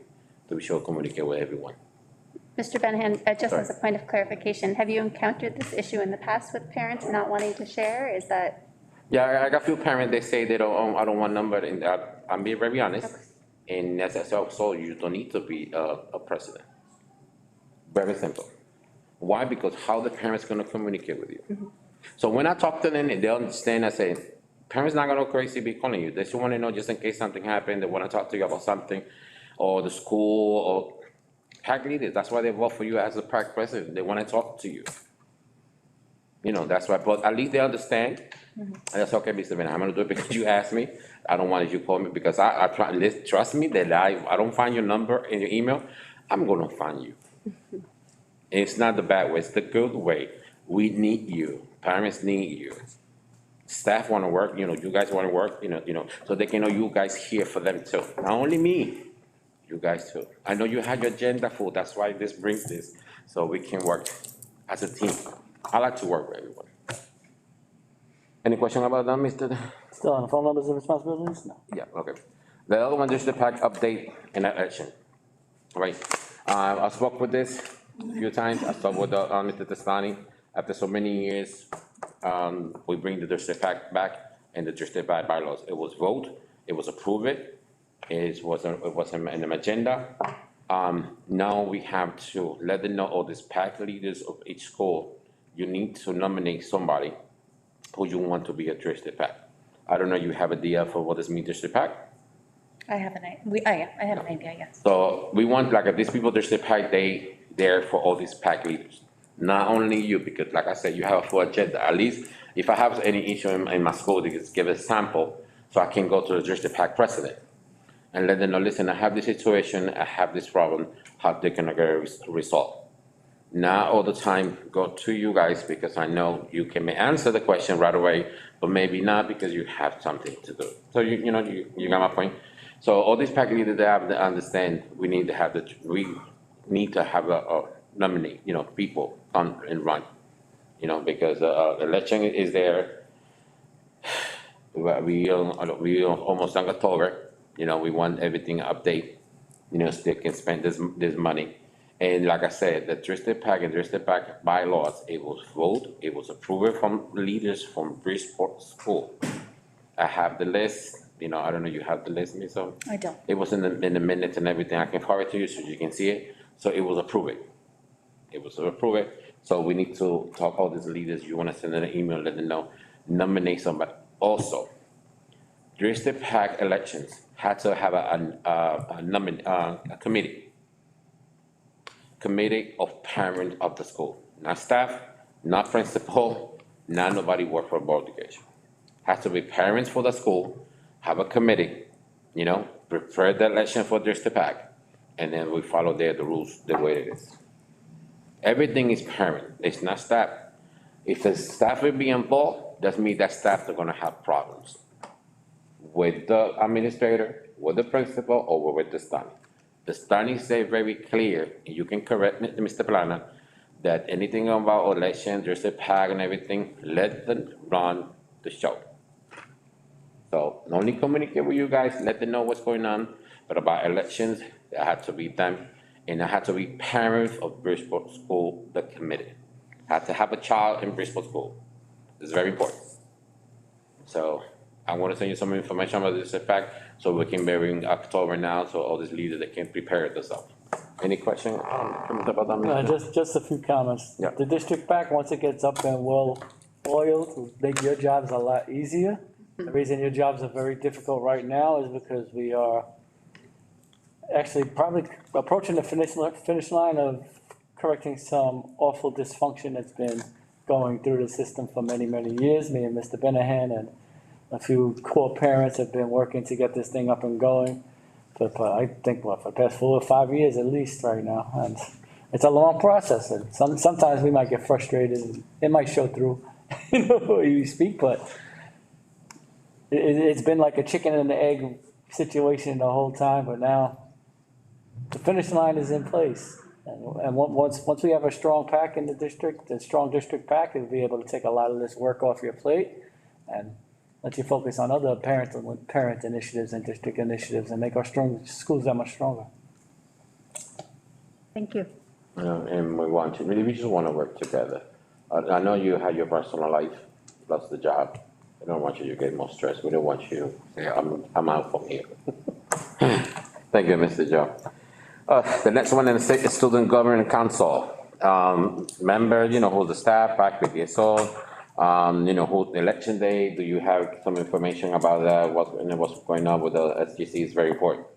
A: to be sure to communicate with everyone.
E: Mr. Benahan, just
A: Sorry.
E: as a point of clarification, have you encountered this issue in the past with parents not wanting to share? Is that?
A: Yeah, I got a few parents, they say they don't, I don't want number, and I'm being very honest. And as I said, so you don't need to be a president. Very simple. Why? Because how the parents gonna communicate with you? So when I talk to them and they understand, I say, parents not gonna go crazy be calling you. They just wanna know just in case something happened, they wanna talk to you about something, or the school, or PAC leaders. That's why they vote for you as the PAC president. They wanna talk to you. You know, that's why, but at least they understand. And that's okay, Mr. Bennett, I'm gonna do it because you asked me. I don't want you to call me because I try, trust me that I don't find your number in your email, I'm gonna find you. It's not the bad way, it's the good way. We need you, parents need you. Staff wanna work, you know, you guys wanna work, you know, so they can know you guys here for them too. Not only me, you guys too. I know you had your agenda full, that's why this brings this, so we can work as a team. I like to work with everyone. Any question about that, Mr.?
C: Still on the phone numbers and responsibilities? No.
A: Yeah, okay. The other one is the PAC update and action. Right, I spoke with this a few times. I spoke with Mr. Testani. After so many years, we bring the district PAC back and the district bylaws. It was voted, it was approved, it was in the agenda. Now we have to let them know, all these PAC leaders of each school, you need to nominate somebody who you want to be a district PAC. I don't know, you have an idea for what this means, district PAC?
D: I have an idea, I have an idea, yes.
A: So we want, like, these people, district PAC, they there for all these PAC leaders. Not only you, because like I said, you have a full agenda. At least if I have any issue in my school, they just give a sample, so I can go to the district PAC president and let them know, listen, I have this situation, I have this problem, how they can get it resolved. Not all the time go to you guys, because I know you can answer the question right away, but maybe not because you have something to do. So you know, you got my point? So all these PAC leaders, they have to understand, we need to have a nominate, people on and run, because election is there. We almost done October, you know, we want everything update, you know, so they can spend this money. And like I said, the district pack and district pack bylaws, it was vote, it was approved from leaders from Bridgeport School. I have the list, you know, I don't know, you have the list, Ms. O?
D: I don't.
A: It was in the minutes and everything, I can forward to you so you can see it, so it was approved. It was approved, so we need to talk all these leaders, you wanna send them an email, let them know, nominate somebody. Also, district pack elections had to have a committee. Committee of parents of the school, not staff, not principal, not nobody work for board education. Has to be parents for the school, have a committee, you know, prepare the election for district pack, and then we follow the rules the way it is. Everything is parent, it's not staff. If the staff will be involved, that means that staff are gonna have problems with the administrator, with the principal, or with the study. The study say very clear, and you can correct me, Mr. Plana, that anything about election, there's a pack and everything, let them run the show. So not only communicate with you guys, let them know what's going on, but about elections, it had to be done, and it had to be parents of Bridgeport School, the committee. Had to have a child in Bridgeport School. It's very important. So I want to send you some information about this fact, so we can be in October now, so all these leaders, they can prepare themselves. Any question, comments about that? Mr.?
C: Just a few comments.
A: Yeah.
C: The district pack, once it gets up and well oiled, will make your jobs a lot easier. The reason your jobs are very difficult right now is because we are actually probably approaching the finish line of correcting some awful dysfunction that's been going through the system for many, many years. Me and Mr. Bennett and a few core parents have been working to get this thing up and going. But I think, for the past 4 or 5 years at least right now. And it's a long process, and sometimes we might get frustrated, and it might show through, you know, the way you speak, but it's been like a chicken and the egg situation the whole time, but now the finish line is in place. And once we have a strong pack in the district, a strong district pack, it'll be able to take a lot of this work off your plate and let you focus on other parent initiatives and district initiatives and make our schools that much stronger.
D: Thank you.
A: And we just want to work together. I know you have your personal life, plus the job. I don't want you to get more stressed. We don't want you to say, I'm out from here. Thank you, Mr. Joe. The next one in the state is Student Government Council. Member, you know, who's the staff, back with the assault, you know, who election day, do you have some information about that? What's going on with the SGC is very important.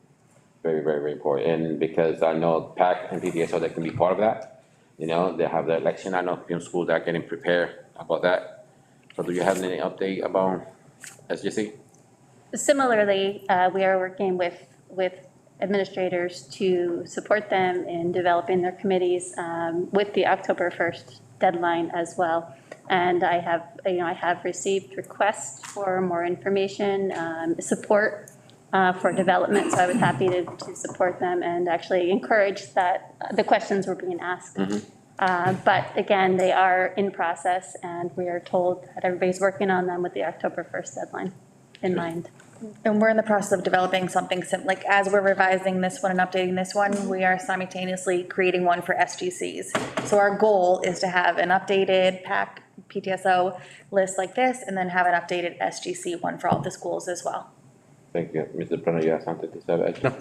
A: Very, very, very important. And because I know PAC and PDSO, they can be part of that. You know, they have the election. I know a few schools are getting prepared about that. So do you have any update about SGC?
E: Similarly, we are working with administrators to support them in developing their committees with the October 1st deadline as well. And I have received requests for more information, support for development, so I was happy to support them and actually encourage that the questions were being asked. But again, they are in process, and we are told that everybody's working on them with the October 1st deadline in mind.
D: And we're in the process of developing something like as we're revising this one and updating this one, we are simultaneously creating one for SGCs. So our goal is to have an updated PAC PTSO list like this, and then have an updated SGC one for all the schools as well.
A: Thank you. Mr. Brenner, you have something to say? No.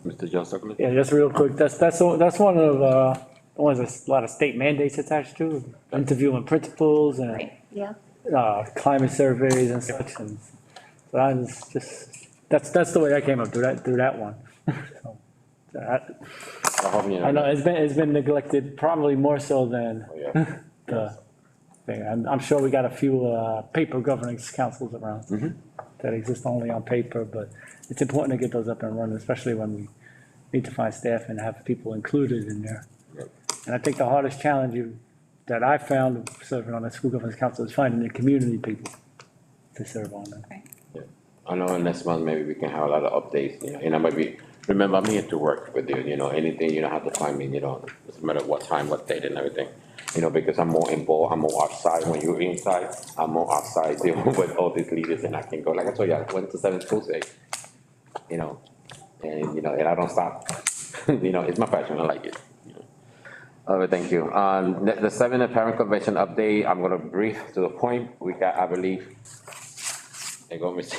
A: Mr. Johnson?
C: Yeah, just real quick, that's one of the ones there's a lot of state mandates attached to, interviewing principals and
D: Right.
E: Yeah.
C: climate surveys and such, and so I was just, that's the way I came up through that one. So,
A: I hope you know.
C: I know it's been neglected probably more so than
A: Oh, yeah.
C: the thing. I'm sure we got a few paper governance councils around that exist only on paper, but it's important to get those up and running, especially when we need to find staff and have people included in there.
A: Yep.
C: And I think the hardest challenge that I found serving on the school governance council is finding the community people to serve on them.
A: I know next month maybe we can have a lot of updates, you know, and I might be remember, I'm here to work with you, anything, you don't have to find me, doesn't matter what time, what date and everything. Because I'm more involved, I'm more outside when you're inside, I'm more outside dealing with all these leaders and I can go, like I told you, I went to 7 schools today, and I don't stop. It's my passion, I like it. All right, thank you. The 7th parent convention update, I'm gonna brief to the point. We got, I believe, there you go, Mr.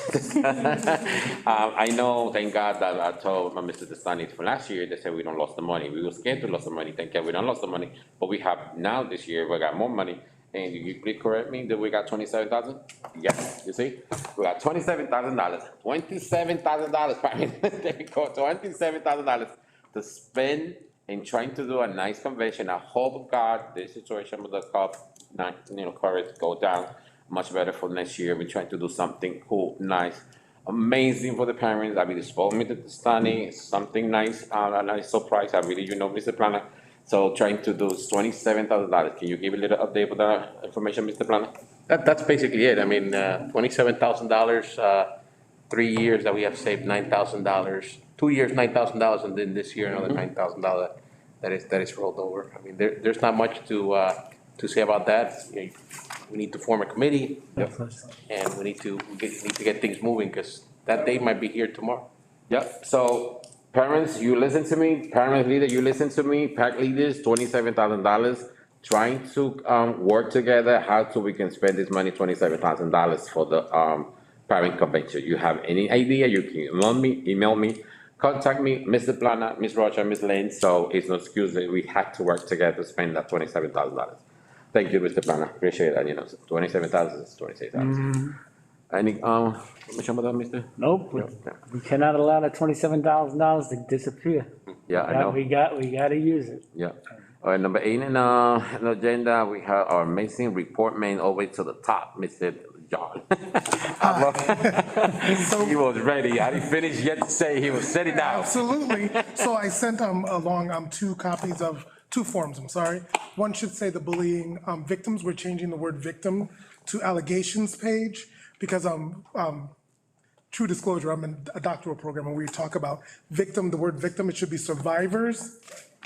A: I know, thank God that I told my Mr. Destani from last year, they said we don't lost the money. We were scared to lose the money. Thank God we don't lost the money, but we have now this year, we got more money. And you please correct me, that we got 27,000? Yes, you see? We got $27,000, $27,000, there you go, $27,000 to spend in trying to do a nice convention. I hope God, this situation with the cup, courage go down, much better for next year. We're trying to do something cool, nice, amazing for the parents. I really spoke me to Stani, something nice, a nice surprise. I really, Mr. Planner. So trying to do $27,000. Can you give a little update with that information, Mr. Planner?
B: That's basically it. I mean, $27,000, 3 years that we have saved $9,000, 2 years, $9,000, and then this year, another $9,000 that is rolled over. I mean, there's not much to say about that. We need to form a committee, and we need to get things moving, because that day might be here tomorrow.
A: Yep, so parents, you listen to me, parent leader, you listen to me, PAC leaders, $27,000, trying to, work together, how we can spend this money, $27,000 for the, parent convention. You have any idea, you can email me, contact me, Mr. Plana, Ms. Rocha, Ms. Lane, so it's no excuse that we had to work together to spend that $27,000. Thank you, Mr. Plana, appreciate that, 27,000 is 26,000. Any, Commissioner, Mr.?
C: Nope, we cannot allow that $27,000 to disappear.
A: Yeah, I know.
C: We gotta use it.
A: Yeah. All right, number 8 in the agenda, we have our amazing report man all the way to the top, Mr. John. He was ready. I didn't finish yet to say he was sitting down.
G: Absolutely. So I sent along 2 copies of 2 forms, I'm sorry. One should say the bullying victims. We're changing the word victim to allegations page because true disclosure, I'm in a doctoral program and we talk about victim, the word victim, it should be survivors,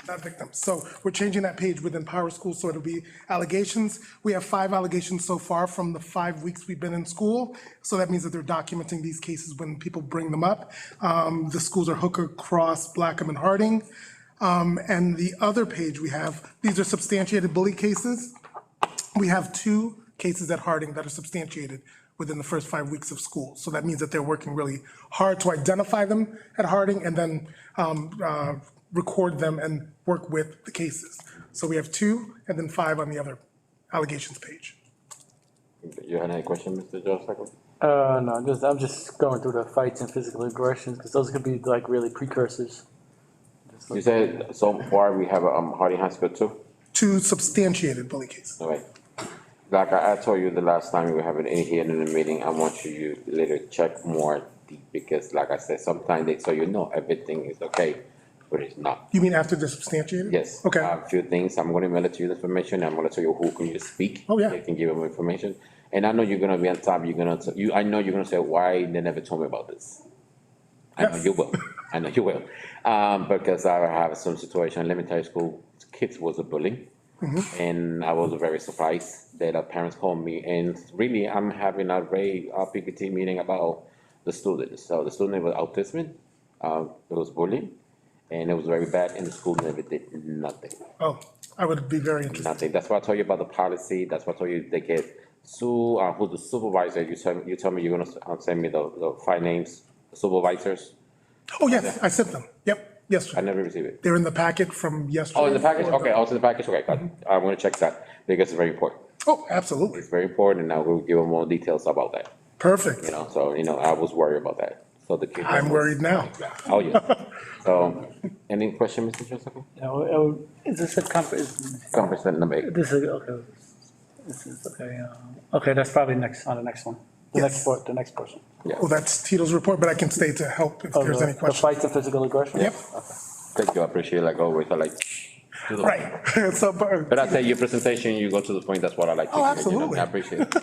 G: not victims. So we're changing that page within Power School, so it'll be allegations. We have 5 allegations so far from the 5 weeks we've been in school. So that means that they're documenting these cases when people bring them up. The schools are Hooker, Cross, Blackham, and Harding. And the other page we have, these are substantiated bully cases. We have 2 cases at Harding that are substantiated within the first 5 weeks of school. So that means that they're working really hard to identify them at Harding and then record them and work with the cases. So we have 2 and then 5 on the other allegations page.
A: You had any question, Mr. Joseph?
C: No, I'm just going through the fights and physical aggressions, because those could be like really precursors.
A: You said so far we have Harding High School too?
G: 2 substantiated bully cases.
A: All right. Like I told you the last time we were having any here in the meeting, I want you to later check more deep, because like I said, sometimes they tell you, no, everything is okay, but it's not.
G: You mean after they're substantiated?
A: Yes.
G: Okay.
A: A few things, I'm gonna mail it to you, the information, I'm gonna tell you who can you speak.
G: Oh, yeah.
A: They can give them information, and I know you're gonna be on top, I know you're gonna say, why they never told me about this? I know
G: Yes.
A: you will, I know you will, because I have some situation, elementary school, kids was a bullying. And I was very surprised that parents called me, and really, I'm having a PPT meeting about the students. So the student was autism, it was bullying, and it was very bad, and the school never did nothing.
G: Oh, I would be very interested.
A: Nothing. That's why I told you about the policy. That's why I told you they get who's the supervisor. You tell me you're gonna send me the 5 names, supervisors.
G: Oh, yes, I sent them. Yep,
A: I
G: yesterday.
A: never received it.
G: They're in the packet from yesterday.
A: Oh, in the package. Okay, also in the package. Okay, got it. I'm gonna check that because it's very important.
G: Oh, absolutely.
A: It's very important, and I will give them more details about that.
G: Perfect.
A: So I was worried about that. So the kids.
G: I'm worried now.
A: Oh, yeah. So, any question, Mr. Joseph?
C: Is this a
A: Conference number 8.
C: this is, okay. This is, okay, okay, that's probably on the next one.
G: Yes.
C: The next person.
G: Oh, that's Tito's report, but I can stay to help if there's any
C: The
G: questions.
C: fights and physical aggression?
G: Yep.
A: Thank you. I appreciate it. Like always. I like.
G: Right. So,
A: But I say your presentation, you go to the point. That's what I like. To
G: Oh,
A: hear,
G: absolutely.
A: I appreciate it.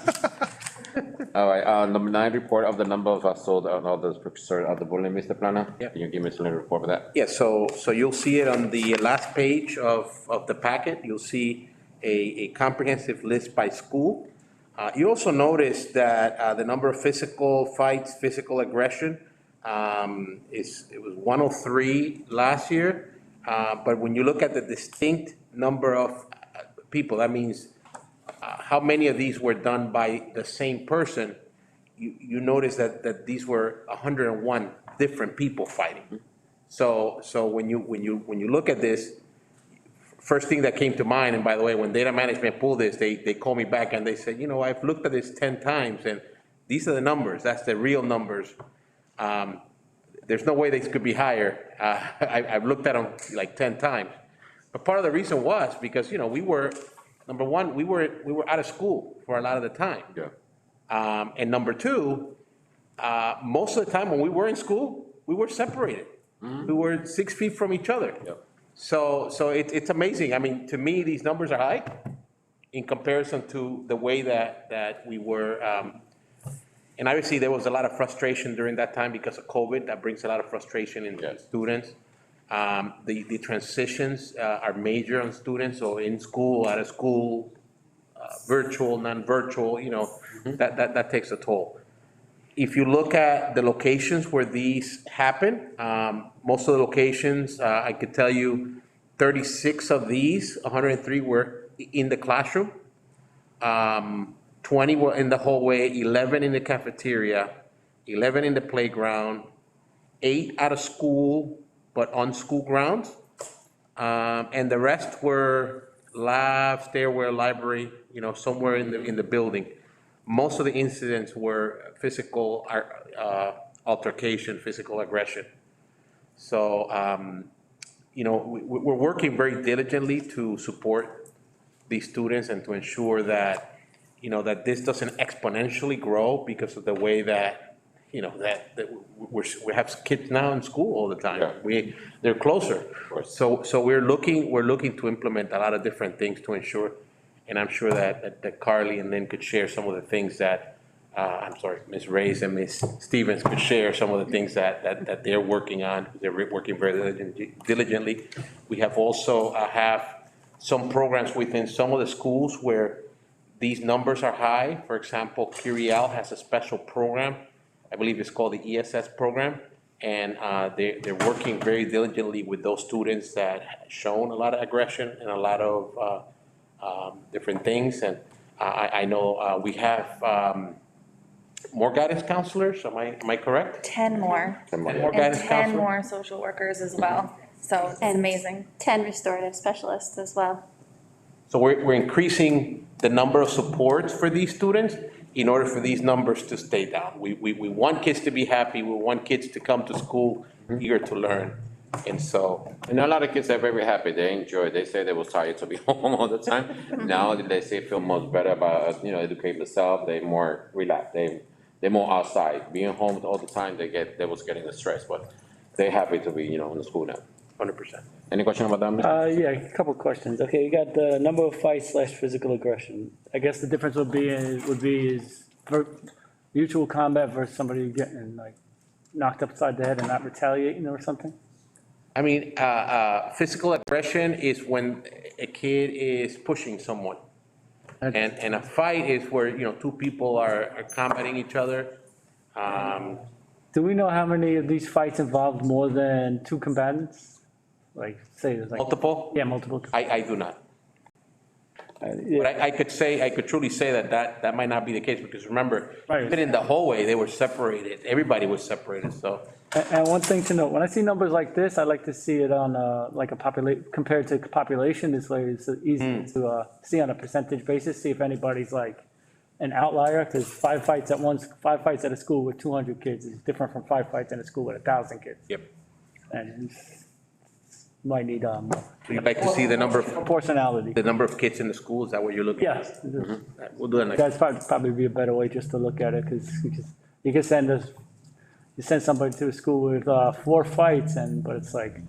A: All right, number 9, report of the number of assault and others precursor of the bullying, Mr. Plana?
B: Yeah.
A: Can you give me a little report of that?
B: Yeah, so you'll see it on the last page of the packet. You'll see a comprehensive list by school. You also notice that the number of physical fights, physical aggression, it was 103 last year. But when you look at the distinct number of people, that means how many of these were done by the same person, you notice that these were 101 different people fighting. So when you look at this, first thing that came to mind, and by the way, when data management pulled this, they called me back and they said, I've looked at this 10 times and these are the numbers, that's the real numbers. There's no way they could be higher. I've looked at them like 10 times. But part of the reason was because, we were, number one, we were out of school for a lot of the time.
A: Yeah.
B: And number two, most of the time when we were in school, we were separated. We were 6 feet from each other.
A: Yep.
B: So it's amazing. I mean, to me, these numbers are high in comparison to the way that we were. And obviously, there was a lot of frustration during that time because of COVID. That brings a lot of frustration in students. The transitions are major on students, so in school, out of school, virtual, non-virtual, that takes a toll. If you look at the locations where these happen, most of the locations, I could tell you 36 of these, 103 were in the classroom. 20 were in the hallway, 11 in the cafeteria, 11 in the playground, 8 out of school, but on school grounds. And the rest were lab, stairwell, library, somewhere in the building. Most of the incidents were physical altercation, physical aggression. So, we're working very diligently to support these students and to ensure that, that this doesn't exponentially grow because of the way that, that we have kids now in school all the time.
A: Yeah.
B: They're closer.
A: course.
B: So we're looking to implement a lot of different things to ensure, and I'm sure that Carly and Lynn could share some of the things that, Ms. Reyes and Ms. Stevens could share some of the things that they're working on. They're working very diligently. We have also have some programs within some of the schools where these numbers are high. For example, Curiel has a special program. I believe it's called the ESS program. And they're working very diligently with those students that have shown a lot of aggression and a lot of different things. And I know we have more guidance counselors, am I correct?
D: 10 more.
B: More
D: And
B: guidance
D: 10
B: counselors?
D: more social workers as well. So it's
E: And
D: amazing.
E: 10 restorative specialists as well.
B: So we're increasing the number of supports for these students in order for these numbers to stay down. We want kids to be happy, we want kids to come to school eager to learn. And so,
A: And a lot of kids are very happy, they enjoy, they say they were tired to be home all the time. Now they say feel much better about, educating themselves, they more relaxed, they're more outside. Being home all the time, they was getting the stress, but they're happy to be, in the school now.
B: 100%.
A: Any question about that, Mr.?
C: Yeah, a couple of questions. Okay, you got the number of fights / physical aggression. I guess the difference would be is mutual combat versus somebody getting like knocked upside the head and not retaliating or something?
B: I mean, physical aggression is when a kid is pushing someone. And a fight is where, two people are combating each other.
C: Do we know how many of these fights involved more than 2 combatants? Like, say, there's like.
B: Multiple?
C: Yeah, multiple.
B: I do not.
C: Yeah.
B: But I could truly say that might not be the case, because remember,
C: Right.
B: even in the hallway, they were separated, everybody was separated, so.
C: And one thing to note, when I see numbers like this, I like to see it on like a compared to population. This way it's easy to see on a percentage basis, see if anybody's like an outlier, because 5 fights at a school with 200 kids is different from 5 fights in a school with 1,000 kids.
B: Yep.
C: And might need
B: You'd like to see the number
C: proportionality.
B: of kids in the school, is that what you're looking at?
C: Yes,
B: We'll do it next.
C: that's probably be a better way just to look at it, because you can send somebody to a school with 4 fights, but it's like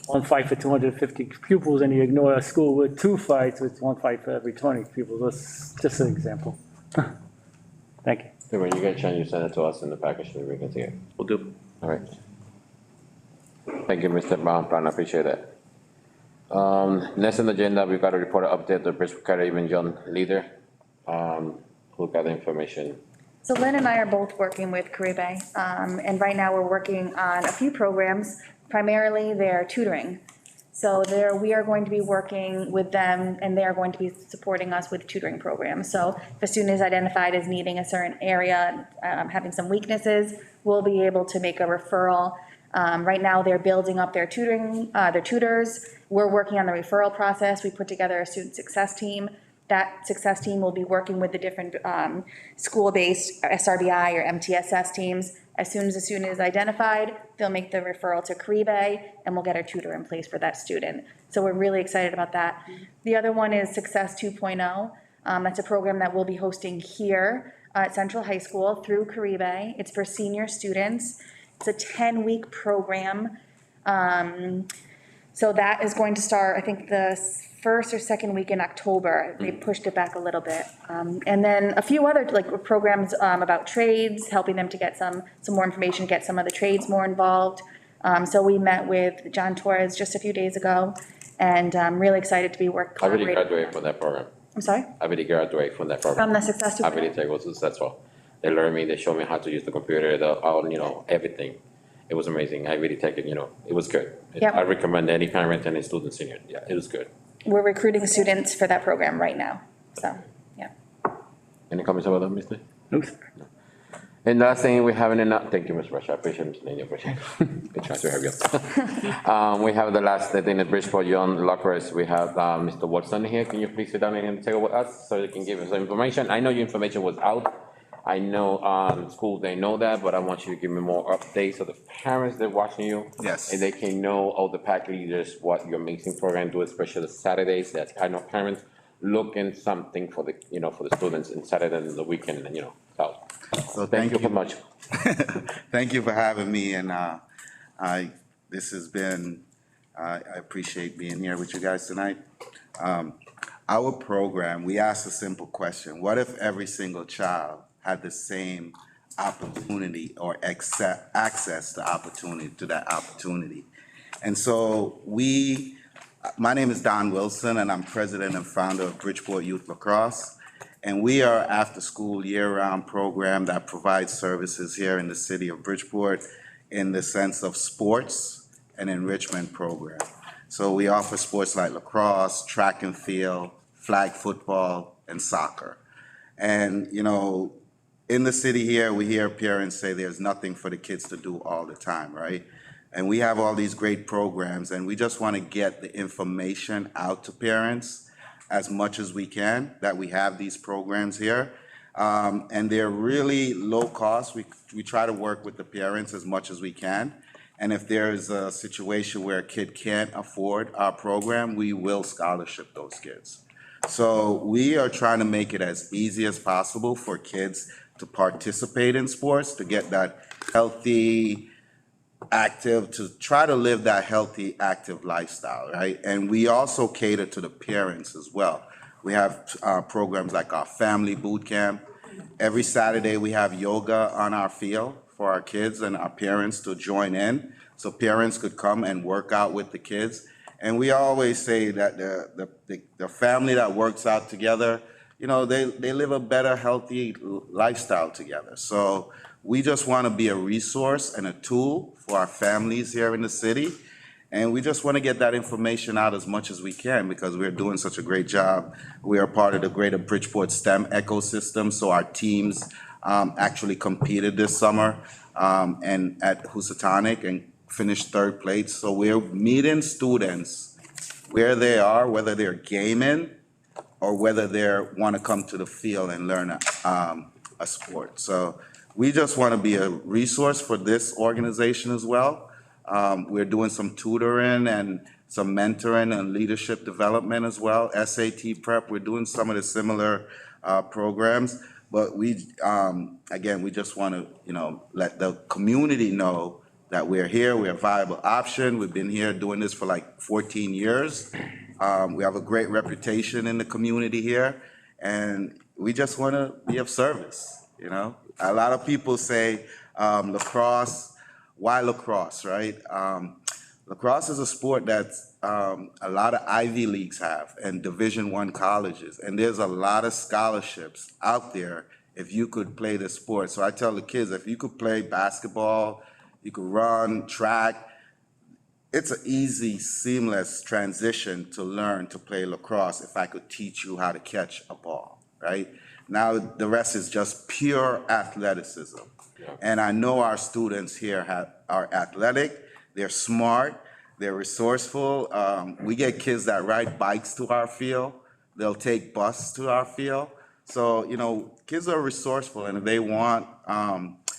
C: 1 fight for 250 pupils, and you ignore a school with 2 fights with 1 fight for every 20 pupils. That's just an example. Thank you.
A: Okay, when you get a chance, you send it to us in the package, maybe we can see it.
B: Will do.
A: All right. Thank you, Mr. Brown, I appreciate that. Next on the agenda, we got a report update, the Bridgeport Caribbean Young Leader. Who got the information?
D: So Lynn and I are both working with Caribe, and right now we're working on a few programs, primarily their tutoring. So there, we are going to be working with them, and they are going to be supporting us with tutoring programs. So if a student is identified as needing a certain area, having some weaknesses, we'll be able to make a referral. Right now, they're building up their tutoring, their tutors. We're working on the referral process. We put together a student success team. That success team will be working with the different school-based SRBI or MTSS teams. As soon as the student is identified, they'll make the referral to Caribe, and we'll get a tutor in place for that student. So we're really excited about that. The other one is Success 2.0. That's a program that we'll be hosting here at Central High School through Caribe. It's for senior students. It's a 10-week program. So that is going to start, I think, the first or second week in October. They pushed it back a little bit. And then a few other like programs about trades, helping them to get some more information, get some of the trades more involved. So we met with John Torres just a few days ago, and I'm really excited to be
A: I really
D: collaborating.
A: graduated from that program.
D: I'm sorry?
A: I really graduated from that program.
D: From the Success
A: I
D: 2.0?
A: really think it was successful. They learned me, they showed me how to use the computer, everything. It was amazing. I really take it, it was good.
D: Yep.
A: I recommend any parent and any student senior. Yeah, it was good.
D: We're recruiting students for that program right now, so, yeah.
A: Any comments about that, Mr.?
C: No, sir.
A: And last thing, we have thank you, Ms. Rush, I appreciate Mr. Daniel, appreciate it. Good chance to have you. We have the last thing in Bridgeport Young Lockers. We have Mr. Watson here. Can you please sit down and take it with us so you can give us some information? I know your information was out. I know school, they know that, but I want you to give me more updates so the parents that are watching you.
H: Yes.
A: And they can know, all the pack leaders, what your amazing program do, especially Saturdays. That I know parents looking something for the, for the students in Saturday and the weekend, and so thank you so much.
H: Thank you for having me, and this has been, I appreciate being here with you guys tonight. Our program, we asked a simple question: what if every single child had the same opportunity or access to opportunity, to that opportunity? And so my name is Don Wilson, and I'm president and founder of Bridgeport Youth Lacrosse. And we are after-school, year-round program that provides services here in the city of Bridgeport in the sense of sports and enrichment program. So we offer sports like lacrosse, track and field, flag football, and soccer. And, in the city here, we hear parents say there's nothing for the kids to do all the time, right? And we have all these great programs, and we just want to get the information out to parents as much as we can, that we have these programs here. And they're really low cost. We try to work with the parents as much as we can. And if there's a situation where a kid can't afford our program, we will scholarship those kids. So we are trying to make it as easy as possible for kids to participate in sports, to get that healthy, active, to try to live that healthy, active lifestyle, right? And we also cater to the parents as well. We have programs like our family boot camp. Every Saturday, we have yoga on our field for our kids and our parents to join in, so parents could come and work out with the kids. And we always say that the family that works out together, they live a better, healthy lifestyle together. So we just want to be a resource and a tool for our families here in the city. And we just want to get that information out as much as we can because we're doing such a great job. We are part of the Greater Bridgeport STEM ecosystem. So our teams actually competed this summer and at Housatonic and finished third place. So we're meeting students where they are, whether they're gaming or whether they want to come to the field and learn a sport. So we just want to be a resource for this organization as well. We're doing some tutoring and some mentoring and leadership development as well. SAT prep, we're doing some of the similar programs. But we, again, we just want to, let the community know that we're here, we're a viable option. We've been here doing this for like 14 years. We have a great reputation in the community here, and we just want to be of service. you know? A lot of people say, lacrosse, why lacrosse, right? Lacrosse is a sport that a lot of Ivy Leagues have and Division I colleges, and there's a lot of scholarships out there if you could play the sport. So I tell the kids, if you could play basketball, you could run, track, it's an easy, seamless transition to learn to play lacrosse if I could teach you how to catch a ball, right? Now, the rest is just pure athleticism. And I know our students here are athletic, they're smart, they're resourceful. We get kids that ride bikes to our field, they'll take bus to our field. So, you know, kids are resourceful, and if they want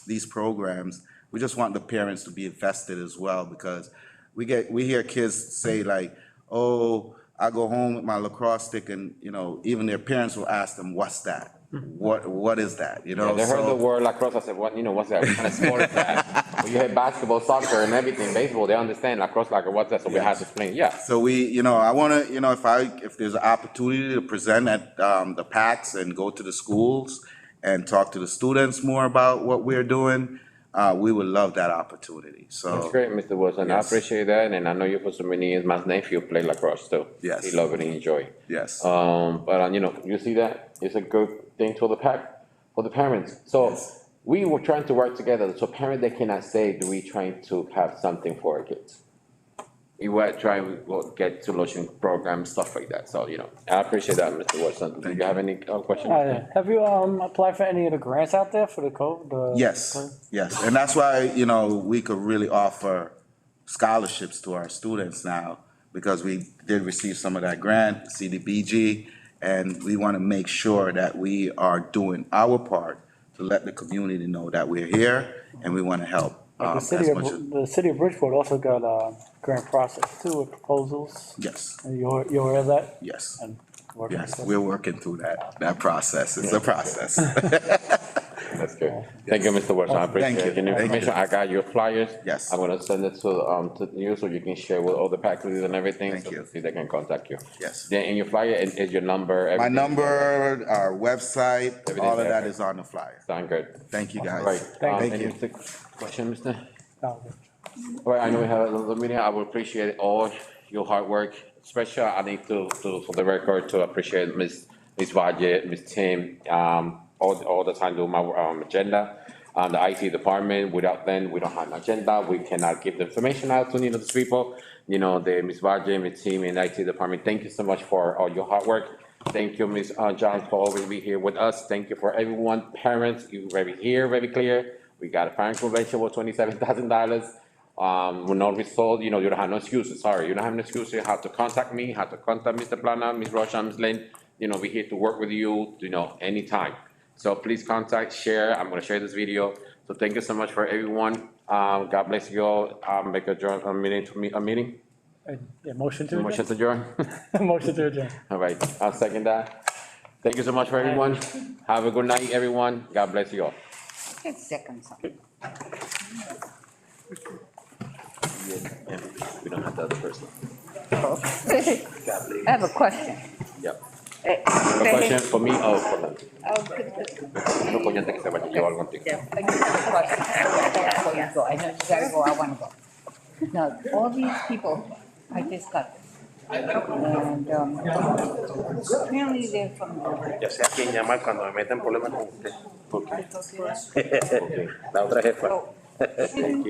H: these programs, we just want the parents to be invested as well, because we hear kids say like, oh, I go home with my lacrosse stick, and, you know, even their parents will ask them, what's that? What is that, you know?
A: They heard the
H: So,
A: word lacrosse, I said, what, what's that, what kind of sport is that? When you hear basketball, soccer and everything, baseball, they understand lacrosse, like, what's that, so we have to explain, yeah.
H: so we, you know, I wanna, you know, if there's an opportunity to present at, the PACs and go to the schools and talk to the students more about what we're doing, we would love that opportunity, so.
A: That's great, Mr. Wilson, I
H: Yes.
A: appreciate that, and I know you for so many years, my nephew played lacrosse too.
H: Yes.
A: He loved it, he enjoyed it.
H: Yes.
A: But, you see that, it's a good thing for the for the parents. So, we were trying to work together, so parents, they cannot say, do we trying to have something for our kids? We were trying to get solution programs, stuff like that, so, I appreciate that, Mr. Wilson. Do you have any questions?
C: Have you, applied for any of the grants out there for the code?
H: Yes, yes, and that's why, you know, we could really offer scholarships to our students now, because we did receive some of that grant, CDBG, and we want to make sure that we are doing our part to let the community know that we're here and we want to help.
C: The
H: as
C: city
H: much as-
C: of, the city of Bridgeport also got a grant process too with proposals.
H: Yes,
C: You're aware of that?
H: yes,
C: And working
H: yes,
C: with
H: we're working through that process, it's a process.
A: That's good. Thank you, Mr. Wilson, I
H: Thank
A: appreciate
H: you.
A: your
H: Thank you.
A: information, I got your flyers.
H: Yes.
A: I'm gonna send it to you, so you can share with all the faculties and everything.
H: Thank
A: so
H: you.
A: to see they can contact you.
H: Yes.
A: Then in your flyer, is your number,
H: My
A: everything?
H: number, our website,
A: Everything's
H: all of
A: there.
H: that is on the flyer.
A: Sound good.
H: Thank you,
A: All
H: guys.
A: right,
H: Thank
A: any
H: you.
A: other question, Mr.?
C: Oh,
A: All right, I know we have another meeting, I will appreciate all your hard work, especially I need to, for the record, to appreciate Ms. Valle, Ms. Tim, all the time doing my, agenda. The IT department, without them, we don't have an agenda, we cannot give the information out to, these people. The Ms. Valle, Ms. Tim, and IT department, thank you so much for all your hard work. Thank you, Ms. John, for always be here with us, thank you for everyone, parents, you very here, very clear. We got a parent convention with $27,000. With no result, you don't have no excuses, sorry, you don't have no excuses, you have to contact me, have to contact Mr. Plana, Ms. Rocha, Ms. Lynn, we're here to work with you, anytime. So please contact, share, I'm gonna share this video, so thank you so much for everyone, God bless you all, make a meeting,
C: yeah, motion to
A: motion
C: adjourn?
A: to adjourn,
C: Motion to adjourn.
A: all right, I'll second that. Thank you so much for everyone, have a good night, everyone, God bless you all.
I: 10 seconds.
A: We don't have the other person.
I: I have a question.
A: Yep.
I: Eh,
A: A question for me or for them?
I: oh, good.
A: No, pues antes que se vaya, yo algo contigo.
I: Yeah, I just have a question. Before you go, I know you gotta go, I wanna go. Now, all these people, I just got this. And, apparently they're from the.
B: Ya sé a quién llamar cuando me metan problemas con usted. ¿Por qué? La otra jefa.
I: Shouldn't